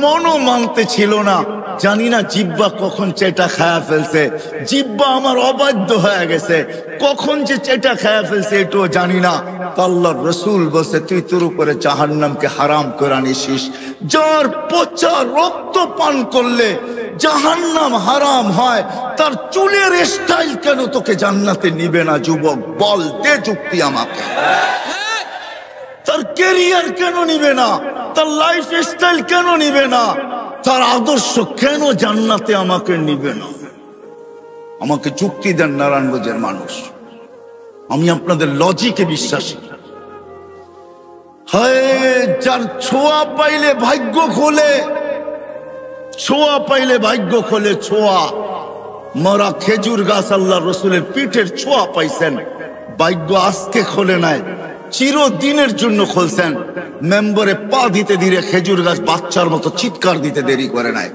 মনও মানতে ছিল না। জানি না জিব্বা কখন চেটা খায়া ফেলছে, জিব্বা আমার অবাধ্য হয়ে গেছে, কখন যে চেটা খায়া ফেলছে এটাও জানি না। আল্লাহর রাসূল বলছে, তুই তোর উপরে জাহান্নামকে হারাম করে নিছিস। যার পচা রক্ত পান করলে জাহান্নাম হারাম হয়, তার চুলের স্টাইল কেন তোকে জান্নাতে নিবে না? যুবক, বল, দে যুক্তি আমাকে। তার ক্যারিয়ার কেন নিবে না? তার লাইফ স্টাইল কেন নিবে না? তার আদর্শ কেন জান্নাতে আমাকে নিবে না? আমাকে যুক্তি দেন নারায়ণগঞ্জের মানুষ। আমি আপনাদের লজিকে বিশ্বাসী। হায়, যার ছোঁয়া পাইলে ভাগ্য খোলে, ছোঁয়া পাইলে ভাগ্য খোলে। ছোঁয়া, মরা খেজুর গাছ আল্লাহ রসুলের পিঠের ছোঁয়া পাইছেন, ভাগ্য আজকে খোলে নাই, চিরদিনের জন্য খুলছেন। মেম্বরে পা দিতে দিলে খেজুর গাছ বাচ্চার মতো চিৎকার দিতে দেরি করে নাই।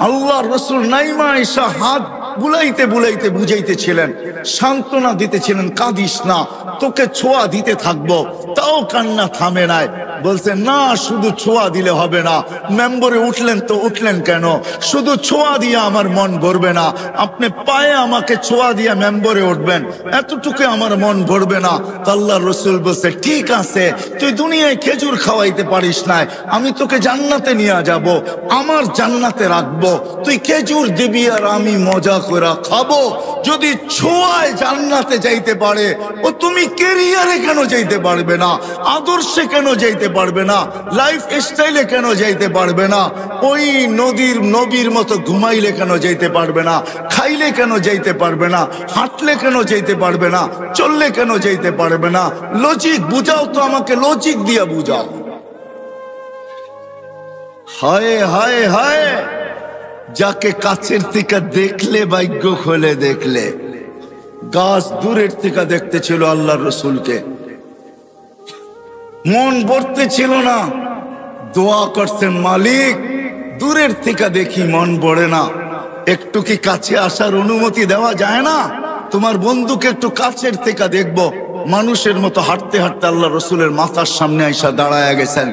আল্লাহ রসুল নাইমা ঈশা হাত বুলাইতে বুলাইতে বুঝাইতেছিলেন, সান্ত্বনা দিতেছিলেন, কাঁদিস না, তোকে ছোঁয়া দিতে থাকবো। তাও কান্না থামে নাই। বলছে, না, শুধু ছোঁয়া দিলে হবে না। মেম্বরে উঠলেন তো উঠলেন কেন? শুধু ছোঁয়া দিয়ে আমার মন ভরবে না, আপনি পায়ে আমাকে ছোঁয়া দিয়ে মেম্বরে উঠবেন, এতটুকু আমার মন ভরবে না। আল্লাহ রসুল বলছে, ঠিক আছে, তুই দুনিয়ায় খেজুর খাওয়াইতে পারিস নাই, আমি তোকে জান্নাতে নিয়ে যাব, আমার জান্নাতে রাখবো, তুই খেজুর দিবি আর আমি মজা করে খাবো। যদি ছোঁয়ায় জান্নাতে যাইতে পারে, ও তুমি ক্যারিয়ারে কেন যাইতে পারবে না? আদর্শে কেন যাইতে পারবে না? লাইফ স্টাইলে কেন যাইতে পারবে না? ওই নবীর মতো ঘুমাইলে কেন যাইতে পারবে না? খাইলে কেন যাইতে পারবে না? হাঁটলে কেন যাইতে পারবে না? চললে কেন যাইতে পারবে না? লজিক বুঝাও তো, আমাকে লজিক দিয়া বুঝাও। হায় হায় হায়, যাকে কাছের থেকে দেখলে ভাগ্য খোলে, দেখলে গাছ দূরের থেকে দেখতেছিল আল্লাহর রসুলকে, মন ভরতে ছিল না। দোয়া করছেন, মালিক দূরের থেকে দেখি, মন ভরে না, একটু কি কাছে আসার অনুমতি দেওয়া যায় না? তোমার বন্ধুকে একটু কাছের থেকে দেখবো। মানুষের মতো হাঁটতে হাঁটতে আল্লাহ রসুলের মাথার সামনে আইসা দাঁড়ায় গেছেন।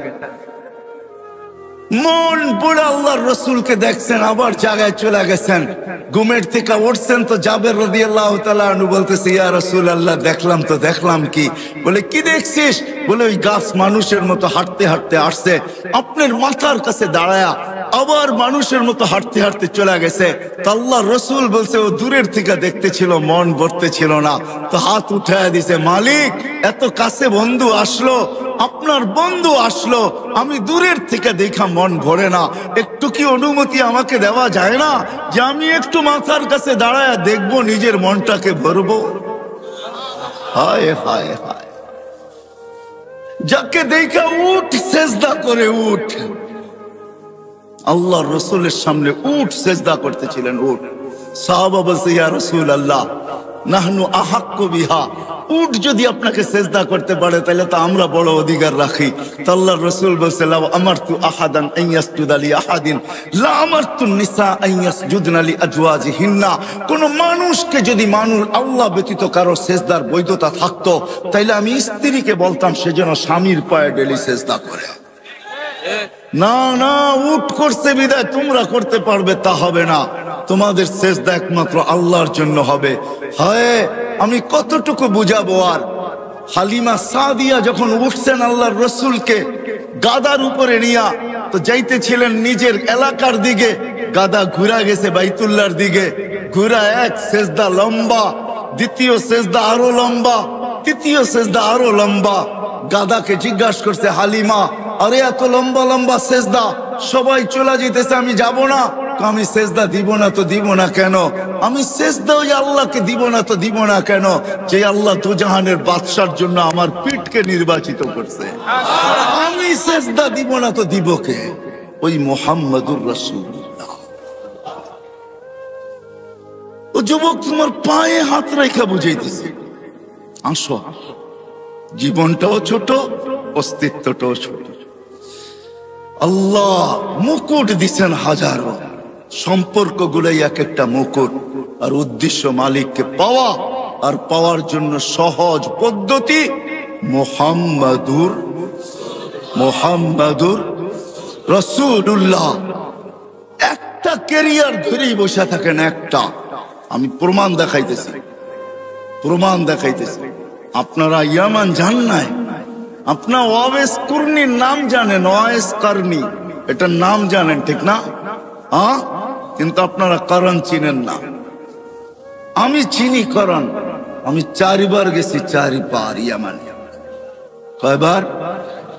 মন পড়ে আল্লাহর রসুলকে দেখছেন, আবার জায়গায় চলে গেছেন। ঘুমের থেকে উঠছেন তো জাবের রাদিয়াল্লাহু তাআলা আনহু বলতেছে, ইয়া রাসূলুল্লাহ, দেখলাম কি? বলে, কি দেখছিস? বলে, ওই গাছ মানুষের মতো হাঁটতে হাঁটতে আসছে, আপনার মাথার কাছে দাঁড়ায়া আবার মানুষের মতো হাঁটতে হাঁটতে চলে গেছে। তো আল্লাহর রসুল বলছে, ও দূরের থেকে দেখতেছিল, মন ভরতে ছিল না। তো হাত উঠায় দিছে, মালিক এত কাছে বন্ধু আসলো, আপনার বন্ধু আসলো, আমি দূরের থেকে দেখা মন ভরে না, একটু কি অনুমতি আমাকে দেওয়া যায় না যে আমি একটু মাথার কাছে দাঁড়ায় দেখবো, নিজের মনটাকে ভরবো? হায় হায় হায়, যাকে দেখা উঠ সেজদা করে উঠ। আল্লাহর রসুলের সামনে উঠ সেজদা করতেছিলেন, উঠ। সাহাবা বলছে, ইয়া রাসূলুল্লাহ, নাহনু আহাক্কু বিহা, উট যদি আপনাকে সেজদা করতে পারে তাহলে তো আমরা বড় অধিকার রাখি। তো আল্লাহর রাসূল বলেন, লাউ আমারতু আহাদান আন ইয়াসজুদা লি আহাদিন লা আমারতু নিসা আন ইয়াসজুদনা লি আজওয়াজিহিন্না। কোন মানুষকে যদি আল্লাহ ব্যতীত কারো সেজদার বৈধতা থাকতো, তাইলে আমি স্ত্রীকে বলতাম সে যেন স্বামীর পায়ে ডেলি সেজদা করে। না না, উট করছে বিদায় তোমরা করতে পারবে তা হবে না, তোমাদের সেজদা একমাত্র আল্লাহর জন্য হবে। হায়, আমি কতটুকু বুঝাবো আর। হালিমা সাদিয়া যখন উঠছেন আল্লাহর রসুলকে গাদার উপরে নিয়া, তো যাইতেছিলেন নিজের এলাকার দিকে, গাদা ঘুরা গেছে বাইতুল্লাহর দিকে, ঘুরা এক সেজদা লম্বা, দ্বিতীয় সেজদা আরো লম্বা, তৃতীয় সেজদা আরো লম্বা। গাদাকে জিজ্ঞাসা করছে হালিমা, আরে এত লম্বা লম্বা সেজদা, সবাই চলে যেতেছে, আমি যাব না। আমি সেজদা দিব না তো দিব না কেন? আমি সেজদা ওই আল্লাহকে দিব না তো দিব না কেন, যে আল্লাহ দুজাহানের বাদশার জন্য আমার পিঠকে নির্বাচিত করছে। আমি সেজদা দিব না তো দিব কে? ওই মুহাম্মাদুর রাসূলুল্লাহ। ও যুবক, তোমার পায়ে হাত রেখা বুঝাইতেছে, আসো। জীবনটাও ছোট, অস্তিত্বটাও ছোট। আল্লাহ মুকুট দিচ্ছেন হাজারো, সম্পর্কগুলোই এক একটা মুকুট, আর উদ্দেশ্য মালিককে পাওয়া, আর পাওয়ার জন্য সহজ পদ্ধতি মুহাম্মাদুর রাসূলুল্লাহ। একটা ক্যারিয়ার ধরেই বসে থাকেন, একটা। আমি প্রমাণ দেখাইতেছি। আপনারা ইয়ামান যান নাই, আপনার ওয়াইস কুরনির নাম জানেন, ওয়াইস কারনি, এটার নাম জানেন, ঠিক না? কিন্তু আপনারা করণ চিনেন না। আমি চিনি করণ, আমি 4 বার গেছি, 4 বার ইয়ামানে। কয়বার?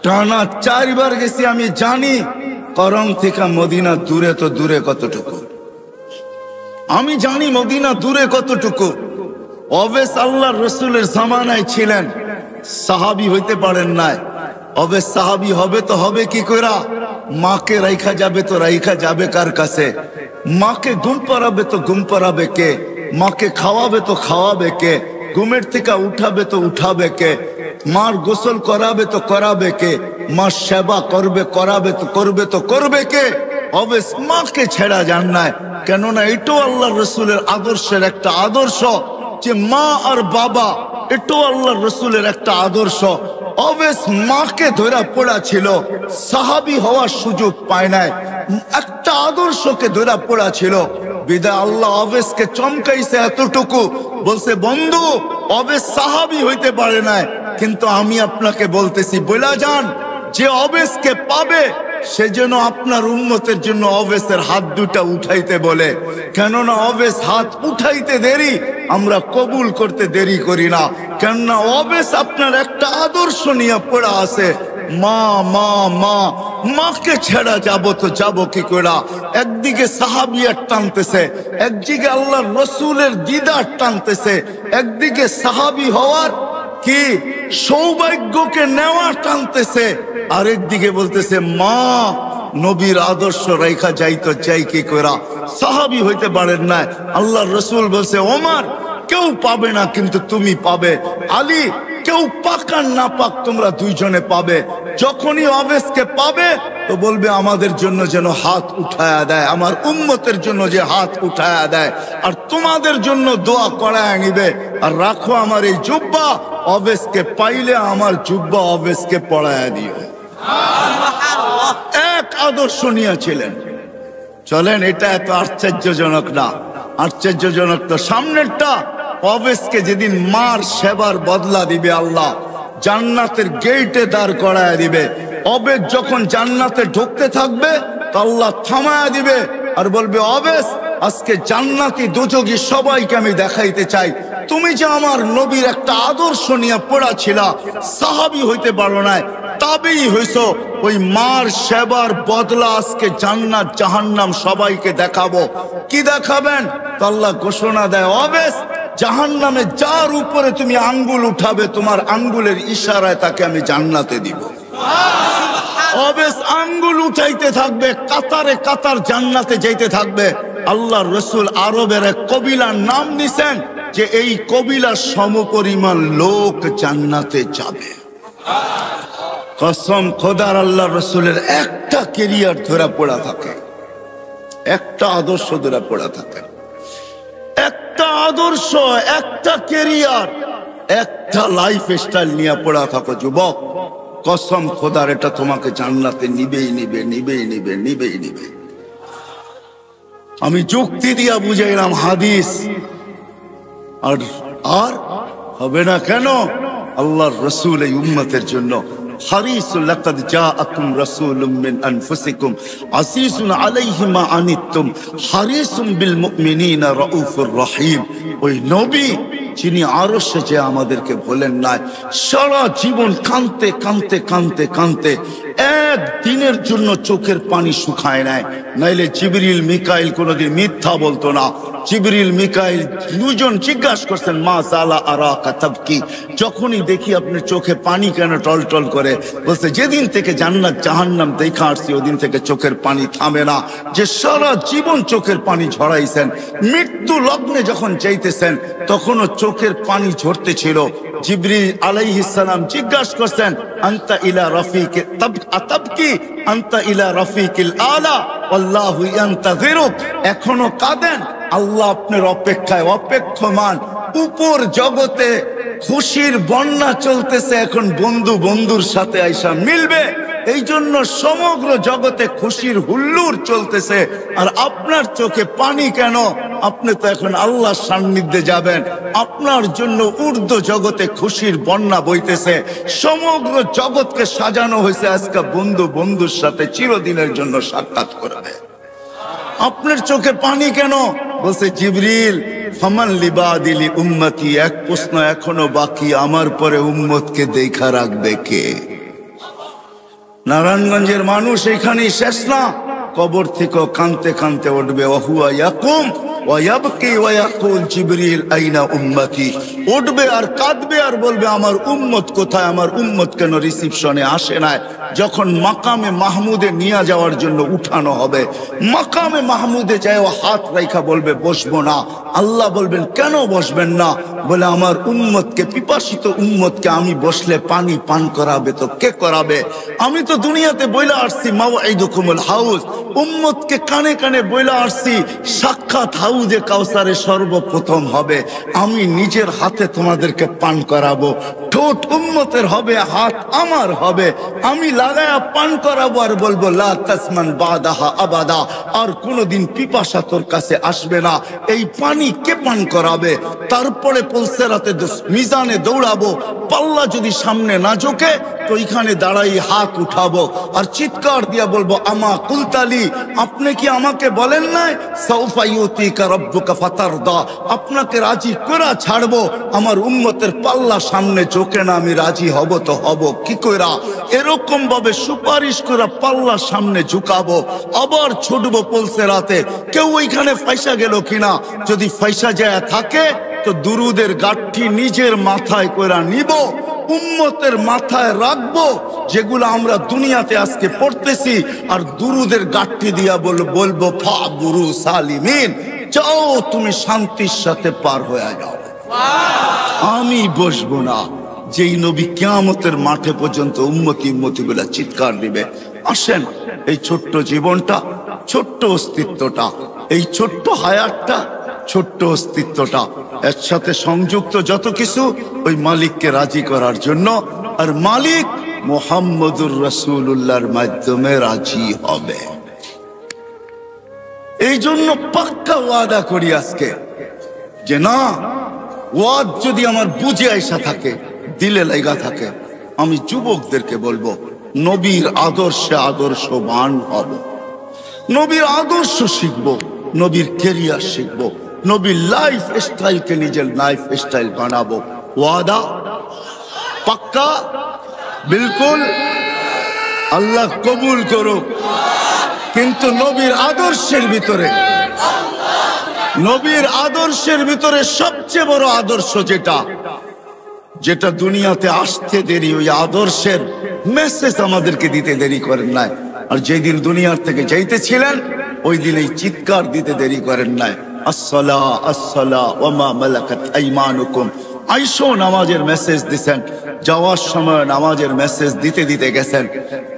টানা 4 বার গেছি। আমি জানি করণ থেকে মদিনা দূরে তো দূরে কতটুকু, আমি জানি মদিনা দূরে কতটুকু। অবেস আল্লাহর রসুলের জামানায় ছিলেন, সাহাবী হইতে পারেন নাই। অবেস সাহাবী হবে তো হবে কি কইরা? মাকে রাইখা যাবে তো রাইখা যাবে কার কাছে? মাকে ঘুম পাড়াবে তো ঘুম পাড়াবে কে? মাকে খাওয়াবে তো খাওয়াবে কে? ঘুমের থেকে উঠাবে তো উঠাবে কে? মার গোসল করাবে তো করাবে কে? মার সেবা করবে তো করবে কে? অবেস মাকে ছেড়া যান নাই, কেননা এটাও আল্লাহর রসুলের আদর্শের একটা আদর্শ, যে মা আর বাবা, এটাও আল্লাহর রসুলের একটা আদর্শ। অবেস মাকে ধরা পড়া ছিল, সাহাবী হওয়ার সুযোগ পায় নাই, একটা আদর্শকে ধরা পড়া ছিল। বিদায় আল্লাহ অবেসকে চমকাইছে এতটুকু, বলছে, বন্ধু অবেস সাহাবী হইতে পারে নাই, কিন্তু আমি আপনাকে বলতেছি, বলা যান যে অবেসকে পাবে সে যেন আপনার উম্মতের জন্য অবেসের হাত দুটা উঠাইতে বলে, কেননা অবেস হাত উঠাইতে দেরি, আমরা কবুল করতে দেরি করি না। কেননা অবেস আপনার একটা আদর্শ নিয়ে পড়া আছে, মা মা মা, মাকে ছেড়া যাব তো যাব কি করে? একদিকে সাহাবিয়ার টানতেছে, একদিকে আল্লাহর রসুলের দিদার টানতেছে, একদিকে সাহাবী হওয়ার কি সৌভাগ্যকে নেওয়া টানতেছে, আরেকদিকে বলতেছে মা নবীর আদর্শ রেখা যাইতো চাই কি করা। সাহাবী হইতে পারেন না। আল্লাহর রসুল বলছে, ওমর কেউ পাবে না, কিন্তু তুমি পাবে। আলী, কেউ পাক আর না পাক তোমরা দুইজনে পাবে। যখনই অবেশকে পাবে তো বলবে আমাদের জন্য যেন হাত উঠায়া দেয়, আমার উম্মতের জন্য যে হাত উঠায়া দেয়, আর তোমাদের জন্য দোয়া করায় নিবে। আর রাখো আমার এই জুব্বা, অবেশকে পাইলে আমার জুব্বা অবেশকে পড়ায়া দিও। এক আদর্শ নিয়েছিলেন। চলেন, এটা এত আশ্চর্যজনক না। আশ্চর্যজনক তো সামনেরটা। অবেশকে যেদিন মার সেবার বদলা দিবে আল্লাহ, জান্নাতের গেটে দাঁড় করায় দিবে। অবেশ যখন জান্নাতে ঢুকতে থাকবে তো আল্লাহ থামায়া দিবে আর বলবে, অবেশ, আজকে জান্নাতি দোজখী সবাইকে আমি দেখাইতে চাই। তুমি যে আমার নবীর একটা আদর্শ নিয়ে পড়াছিলা, সাহাবী হইতে পারো না, তাবেই হইছো। ওই মার সেবার বদলা আজকে জান্নাত জাহান্নাম সবাইকে দেখাবো। কি দেখাবেন? তো আল্লাহ ঘোষণা দেয়, অবেশ, জাহান্নামে যার উপরে তুমি আঙ্গুল উঠাবে, তোমার আঙ্গুলের ইশারায় তাকে আমি জান্নাতে দিব। অবেশ আঙ্গুল উঠাইতে থাকবে, কাতারে কাতার জান্নাতে যাইতে থাকবে। আল্লাহর রাসূল আরবের এক কবিলার নাম নিছেন যে এই কবিলার সমপরিমাণ লোক জান্নাতে যাবে। কসম খোদার, আল্লাহর রাসূলের একটা ক্যারিয়ার ধরা পড়া থাকে, একটা আদর্শ ধরা পড়া থাকে, একটা আদর্শ, একটা ক্যারিয়ার, একটা লাইফ স্টাইল নিয়ে পড়া থাকো যুবক। কসম খোদার, এটা তোমাকে জান্নাতে নিবেই নিবে, নিবেই নিবে, নিবেই নিবে। আমি যুক্তি দিয়া বুঝাইলাম হাদিস, আর আর হবে না কেন? আল্লাহর রাসূল এই উম্মতের জন্য হারিসুল, লাকাদ জাআকুম রাসূলুম মিন আনফুসিকুম আসিসুন আলাইহি মা আনিতুম হারিসুম বিল মুমিনিনা রাউফুর রহিম। ওই নবী যিনি আরশে যে আমাদেরকে বলেন নাই, সারা জীবন কাঁদতে কাঁদতে কাঁদতে কাঁদতে একদিনের জন্য চোখের পানি শুকায় নাই। নাইলে জিবরিল মিকাইল কোনোদিন মিথ্যা বলতো না। জিবরিল মিকাইল দুজন জিজ্ঞাসা করছেন, মা সালা আরাকা তাবকি, যখনই দেখি আপনার চোখে পানি কেন টলটল করে? বলছে, যেদিন থেকে জান্নাত জাহান্নাম দেখা আসছি ওদিন থেকে চোখের পানি থামে না। যে সারা জীবন চোখের পানি ঝরাইছেন, মৃত্যু লগ্নে যখন যাইতেছেন তখনও চোখের পানি ঝরতে ছিল। জিবরিল আলাইহিস সালাম জিজ্ঞাসা করছেন, আনতা ইলা রাফিক তাবকি আনতা ইলা রাফিকিল আলা আল্লাহু ইয়ান্তাযিরুক। এখনো কাঁদেন? আল্লাহ আপনার অপেক্ষায় অপেক্ষমান। উপর জগতে খুশির বন্যা চলতেছে, এখন বন্ধু বন্ধুর সাথে আইসা মিলবে, এই জন্য সমগ্র জগতে খুশির হুল্লোড় চলতেছে। আর আপনার চোখে পানি কেন? আপনি তো এখন আল্লাহর সান্নিধ্যে যাবেন, আপনার জন্য ঊর্ধ্ব জগতে খুশির বন্যা বইতেছে। সমগ্র জগৎকে সাজানো হয়েছে আজকে বন্ধু বন্ধুর সাথে চিরদিনের জন্য সাক্ষাৎ করবে। আপনার চোখে পানি কেন? বলছে জিবরিল, ফামান লিবাদিলি উম্মতি, এক প্রশ্ন এখনো বাকি, আমার পরে উম্মতকে দেখা রাখবে কে? নারায়ণগঞ্জের মানুষ এখানেই শেষ না, কবর থেকে কানতে কানতে উঠবে, ওয়াহুয়া ইয়াকুম ওয়ায়াবকি ওয়ায়াকুল জিবরিল আইনা উম্মতি। উঠবে আর কাঁদবে আর বলবে, আমার উম্মত কোথায়, আমার উম্মত কেন রিসিপশনে আসে না? যখন মাকামে মাহমুদে নিয়ে যাওয়ার জন্য উঠানো হবে, মাকামে মাহমুদে যায় ও হাত রাইখা বলবে বসবো না। আল্লাহ বলবেন, কেন বসবেন না? বলে, আমার উম্মতকে, পিপাসিত উম্মতকে আমি বসলে পানি পান করাবে তো কে করাবে? আমি তো দুনিয়াতে বইলা আসছি মাওঈদুকুমুল হাউজ, উম্মতকে কানে কানে বইলা আসছি সাক্ষাৎ হাউজে কাউসারে সর্বপ্রথম হবে, আমি নিজের হাতে তোমাদেরকে পান করাবো। ঠোঁট উম্মতের হবে, হাত আমার হবে, আমি লাগায়া পান করাবো আর বলবো লা তাসমান বাদাহা আবাদা, আর কোনোদিন পিপাসা তোর কাছে আসবে না। এই পানি কে পান করাবে? তারপরে পুলসেরাতে মিজানে দৌড়াবো, পাল্লা যদি সামনে না ঝোঁকে তো এখানে দাঁড়াই হাত উঠাবো আর চিৎকার দিয়া বলবো, আমা কুলতালি, আপনি কি আমাকে বলেন নাই সাউফা ইউতিকা রাব্বুকা ফাতারদা, আপনাকে রাজি করা ছাড়বো? আমার উম্মতের পাল্লা সামনে ঝোঁকে না, আমি রাজি হব তো হব কি কইরা? এরকম ভাবে সুপারিশ করা পাল্লা সামনে ঝুঁকাবো, আবার ছুটবো পুলসেরাতে। কেউ ওইখানে ফাইসা গেল কিনা? যদি ফাইসা যায় থাকে তো দুরুদের গাঁঠি নিজের মাথায় কইরা নিব, উম্মতের মাথায় রাখবো, যেগুলো আমরা দুনিয়াতে আজকে পড়তেছি, আর দুরুদের গাঁঠি দিয়া বলবো ফা বুরু সালিমিন, যাও তুমি শান্তির সাথে পার হয়ে যাও। আমি বসবো না। যেই নবী কিয়ামতের মাঠে পর্যন্ত উম্মতি উম্মতি বলে চিৎকার দিবে। আসেন, এই ছোট্ট জীবনটা, ছোট্ট অস্তিত্বটা, এই ছোট্ট হায়াতটা, ছোট্ট অস্তিত্বটা এর সাথে সংযুক্ত যত কিছু ওই মালিককে রাজি করার জন্য, আর মালিক মুহাম্মদুর রাসূলুল্লাহর মাধ্যমে রাজি হবে। এই জন্য পাক্কা ওয়াদা করি আজকে যে না, ওয়াদ যদি আমার বুঝে আইসা থাকে, দিলে লাগা থাকে, আমি যুবকদেরকে বলবো নবীর আদর্শে আদর্শবান হব, নবীর আদর্শ শিখবো, নবীর কেরিয়ার শিখবো, নবীর লাইফ স্টাইলকে নিজের লাইফ স্টাইল বানাবো। ওয়াদা পাক্কা? বিলকুল। আল্লাহ কবুল করুক। কিন্তু নবীর আদর্শের ভিতরে, নবীর আদর্শের ভিতরে সবচেয়ে বড় আদর্শ যেটা, যেটা দুনিয়াতে আসতে দেরি, ওই আদর্শের মেসেজ আমাদেরকে দিতে দেরি করেন নাই। আর যেদিন দুনিয়ার থেকে যাইতেছিলেন ওই দিন এই চিৎকার দিতে দেরি করেন নাই, আসসালা আসসালা ওয়া মা মালাকাত আইমানুকুম। আইসো নামাজের মেসেজ দিছেন, যাওয়ার সময় নামাজের মেসেজ দিতে দিতে গেছেন।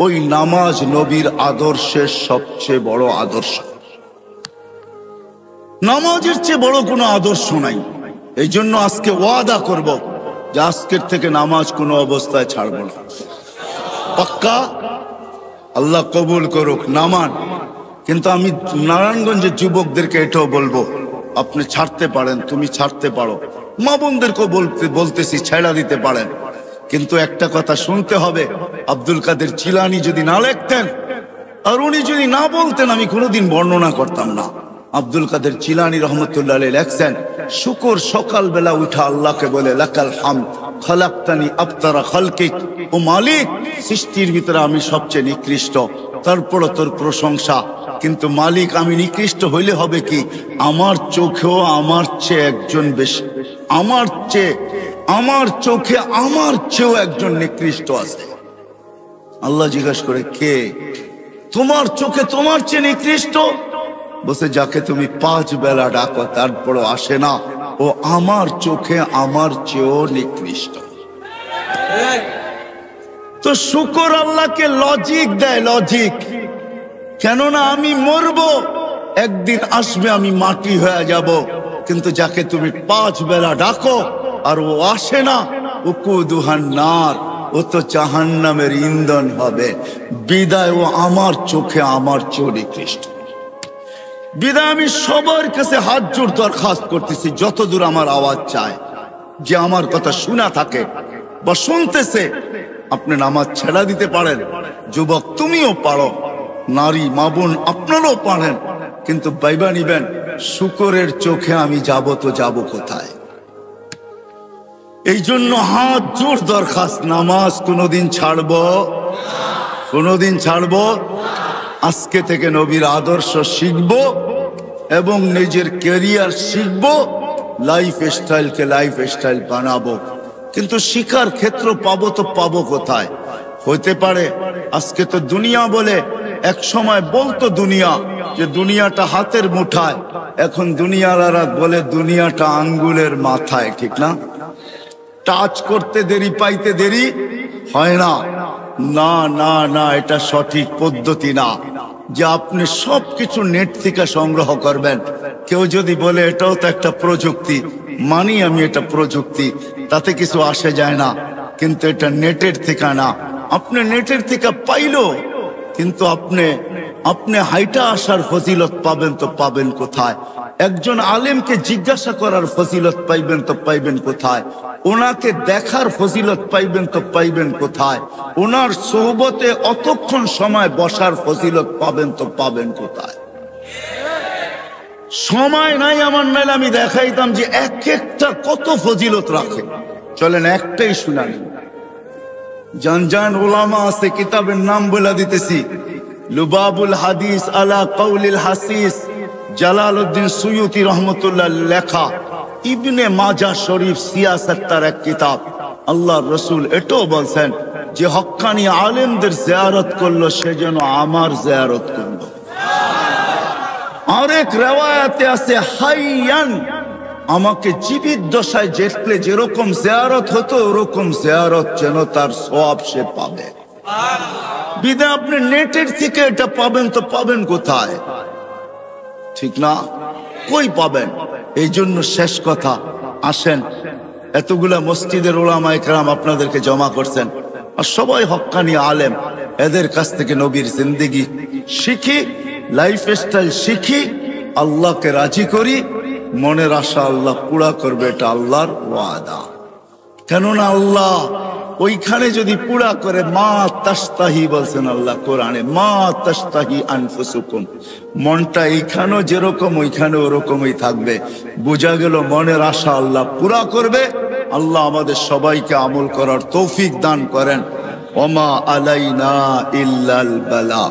ওই নামাজ নবীর আদর্শের সবচেয়ে বড় আদর্শ। নামাজের চেয়ে বড় কোনো আদর্শ নাই। এই জন্য আজকে ওয়াদা করব যে আজকের থেকে নামাজ কোনো অবস্থায় ছাড়ব না। পাক্কা? আল্লাহ কবুল করুক। নামান। কিন্তু আমি নারায়ণগঞ্জের যুবকদেরকে এটাও বলবো, আপনি ছাড়তে পারেন, তুমি ছাড়তে পারো, মা বোনদেরকেও বলতেছি ছেড়া দিতে পারেন। কিন্তু একটা কথা শুনতে হবে, আব্দুল কাদের জিলানী যদি না লিখতেন আর উনি যদি না বলতেন, আমি কোনোদিন বর্ণনা করতাম না। আব্দুল কাদের জিলানী রহমতুল্লাহ আলাইহি লেখছেন, শুকর সকালবেলা উঠা আল্লাহকে বলে লাকাল হামদ খালাকতানি আবতারা খালকিক। ও মালিক, সৃষ্টির ভিতরে আমি সবচেয়ে নিকৃষ্ট, তারপরও তোর প্রশংসা। কিন্তু মালিক, আমি নিকৃষ্ট হইলে হবে কি? আমার চোখেও আমার চেয়ে একজন বেশি, আমার চোখে আমার চেয়েও একজন নিকৃষ্ট আছে। আল্লাহ জিজ্ঞাসা করে, কে? তোমার চোখে তোমার চেয়ে নিকৃষ্ট? বসে যাকে তুমি 5 বেলা ডাকো তারপরও আসে না, ও আমার চোখে আমার চেয়েও নিকৃষ্ট। তো শুকর আল্লাহকে লজিক দেয়, লজিক। কেননা আমি মরবো, একদিন আসবে আমি মাটি হয়ে যাব। কিন্তু যাকে তুমি 5 বেলা ডাকো আর ও আসে না, উকুদুহান নার, ও তো জাহান্নামের ইন্ধন হবে। বিদায় ও আমার চোখে আমার চেয়েও নিকৃষ্ট। বিদায় আমি সবার কাছে হাত জোড় দরখাস্ত করতেছি, যতদূর আমার আওয়াজ চায়, যে আমার কথা শোনা থাকে বা শুনতেছে, আপনি নামাজ ছেড়া দিতে পারেন। যুবক তুমিও পারো, নারী মা বোন আপনারাও পারেন। কিন্তু বাইবা নিবেন, শুকরের চোখে আমি যাব তো যাব কোথায়? এই জন্য হাত জোড় দরখাস্ত, নামাজ কোনোদিন ছাড়বো, কোনোদিন ছাড়বো। আজকে থেকে নবীর আদর্শ শিখবো এবং নিজের ক্যারিয়ার শিখবো, লাইফ স্টাইলকে লাইফ স্টাইল বানাবো। কিন্তু শিখার ক্ষেত্র পাবো তো পাবো কোথায়? হতে পারে আজকে তো দুনিয়া বলে, এক সময় বলতো দুনিয়া যে দুনিয়াটা হাতের মুঠায়, এখন দুনিয়ারা বলে দুনিয়াটা আঙ্গুলের মাথায়। ঠিক না? টাচ করতে দেরি, পাইতে দেরি হয় না। না না না, এটা সঠিক পদ্ধতি না যে আপনি সবকিছু নেট থেকে সংগ্রহ করবেন। কেউ যদি বলে এটাও তো একটা প্রযুক্তি, মানি আমি এটা প্রযুক্তি, তাতে কিছু আসে যায় না। কিন্তু এটা নেটের থেকে না। আপনি নেটের থেকে পাইলো, কিন্তু আপনি হাইটা আসার ফজিলত পাবেন তো পাবেন কোথায়? একজন আলেমকে জিজ্ঞাসা করার ফজিলত পাইবেন তো পাইবেন কোথায়? ওনাকে দেখার ফজিলত পাইবেন তো পাইবেন কোথায়? ওনার সোহবতে অতক্ষণ সময় বসার ফজিলত পাবেন তো পাবেন কোথায়? সময় নাই আমার, নাইলে আমি দেখাইতাম যে এক একটা কত ফজিলত রাখে। চলেন একটাই শুনানি। জান উলামা আছে, কিতাবের নাম বলে দিতেছি, লুবাবুল হাদিস আলা কাউলিল হাসিস, জালালউদ্দিন সুয়ুতি রহমতুল্লাহ লেখা। ইবনে মাজা শরীফ সিয়াসত তার এক কিতাব। আল্লাহর রাসূল এটাও বলছেন যে হক্কানি আলেমদের জিয়ারত করলো সে যেন আমার জিয়ারত করলো। আরেক রিওয়ায়াতে আছে হাইয়ান আমাকে জীবিত দশায় দেখলে যেরকম জিয়ারত হতো ওরকম জিয়ারত যেন তার সওয়াব সে পাবে। বিদা আপনি নেটের থেকে এটা পাবেন তো পাবেন কোথায়? ঠিক না? কই পাবেন? এই জন্য শেষ কথা, আসেন এতগুলা মসজিদের উলামায়ে কেরাম আপনাদেরকে জমা করছেন, আর সবাই হক্কানি আলেম, এদের কাছ থেকে নবীর জিন্দেগি শিখি, লাইফ স্টাইল শিখি, আল্লাহকে রাজি করি, মনের আশা আল্লাহ পুরা করবে, এটা আল্লাহর ওয়াদা। কেননা আল্লাহ ওইখানে যদি পুরা করে, মা তাস্তাহি বলছেন আল্লাহ কোরআনে, মা তাস্তাহি আনফুসুকুম, মনটা এইখানেও যেরকম ওইখানে ওরকমই থাকবে। বোঝা গেল মনের আশা আল্লাহ পুরা করবে। আল্লাহ আমাদের সবাইকে আমল করার তৌফিক দান করেন। ওমা আলাইনা ইল্লাল বালা।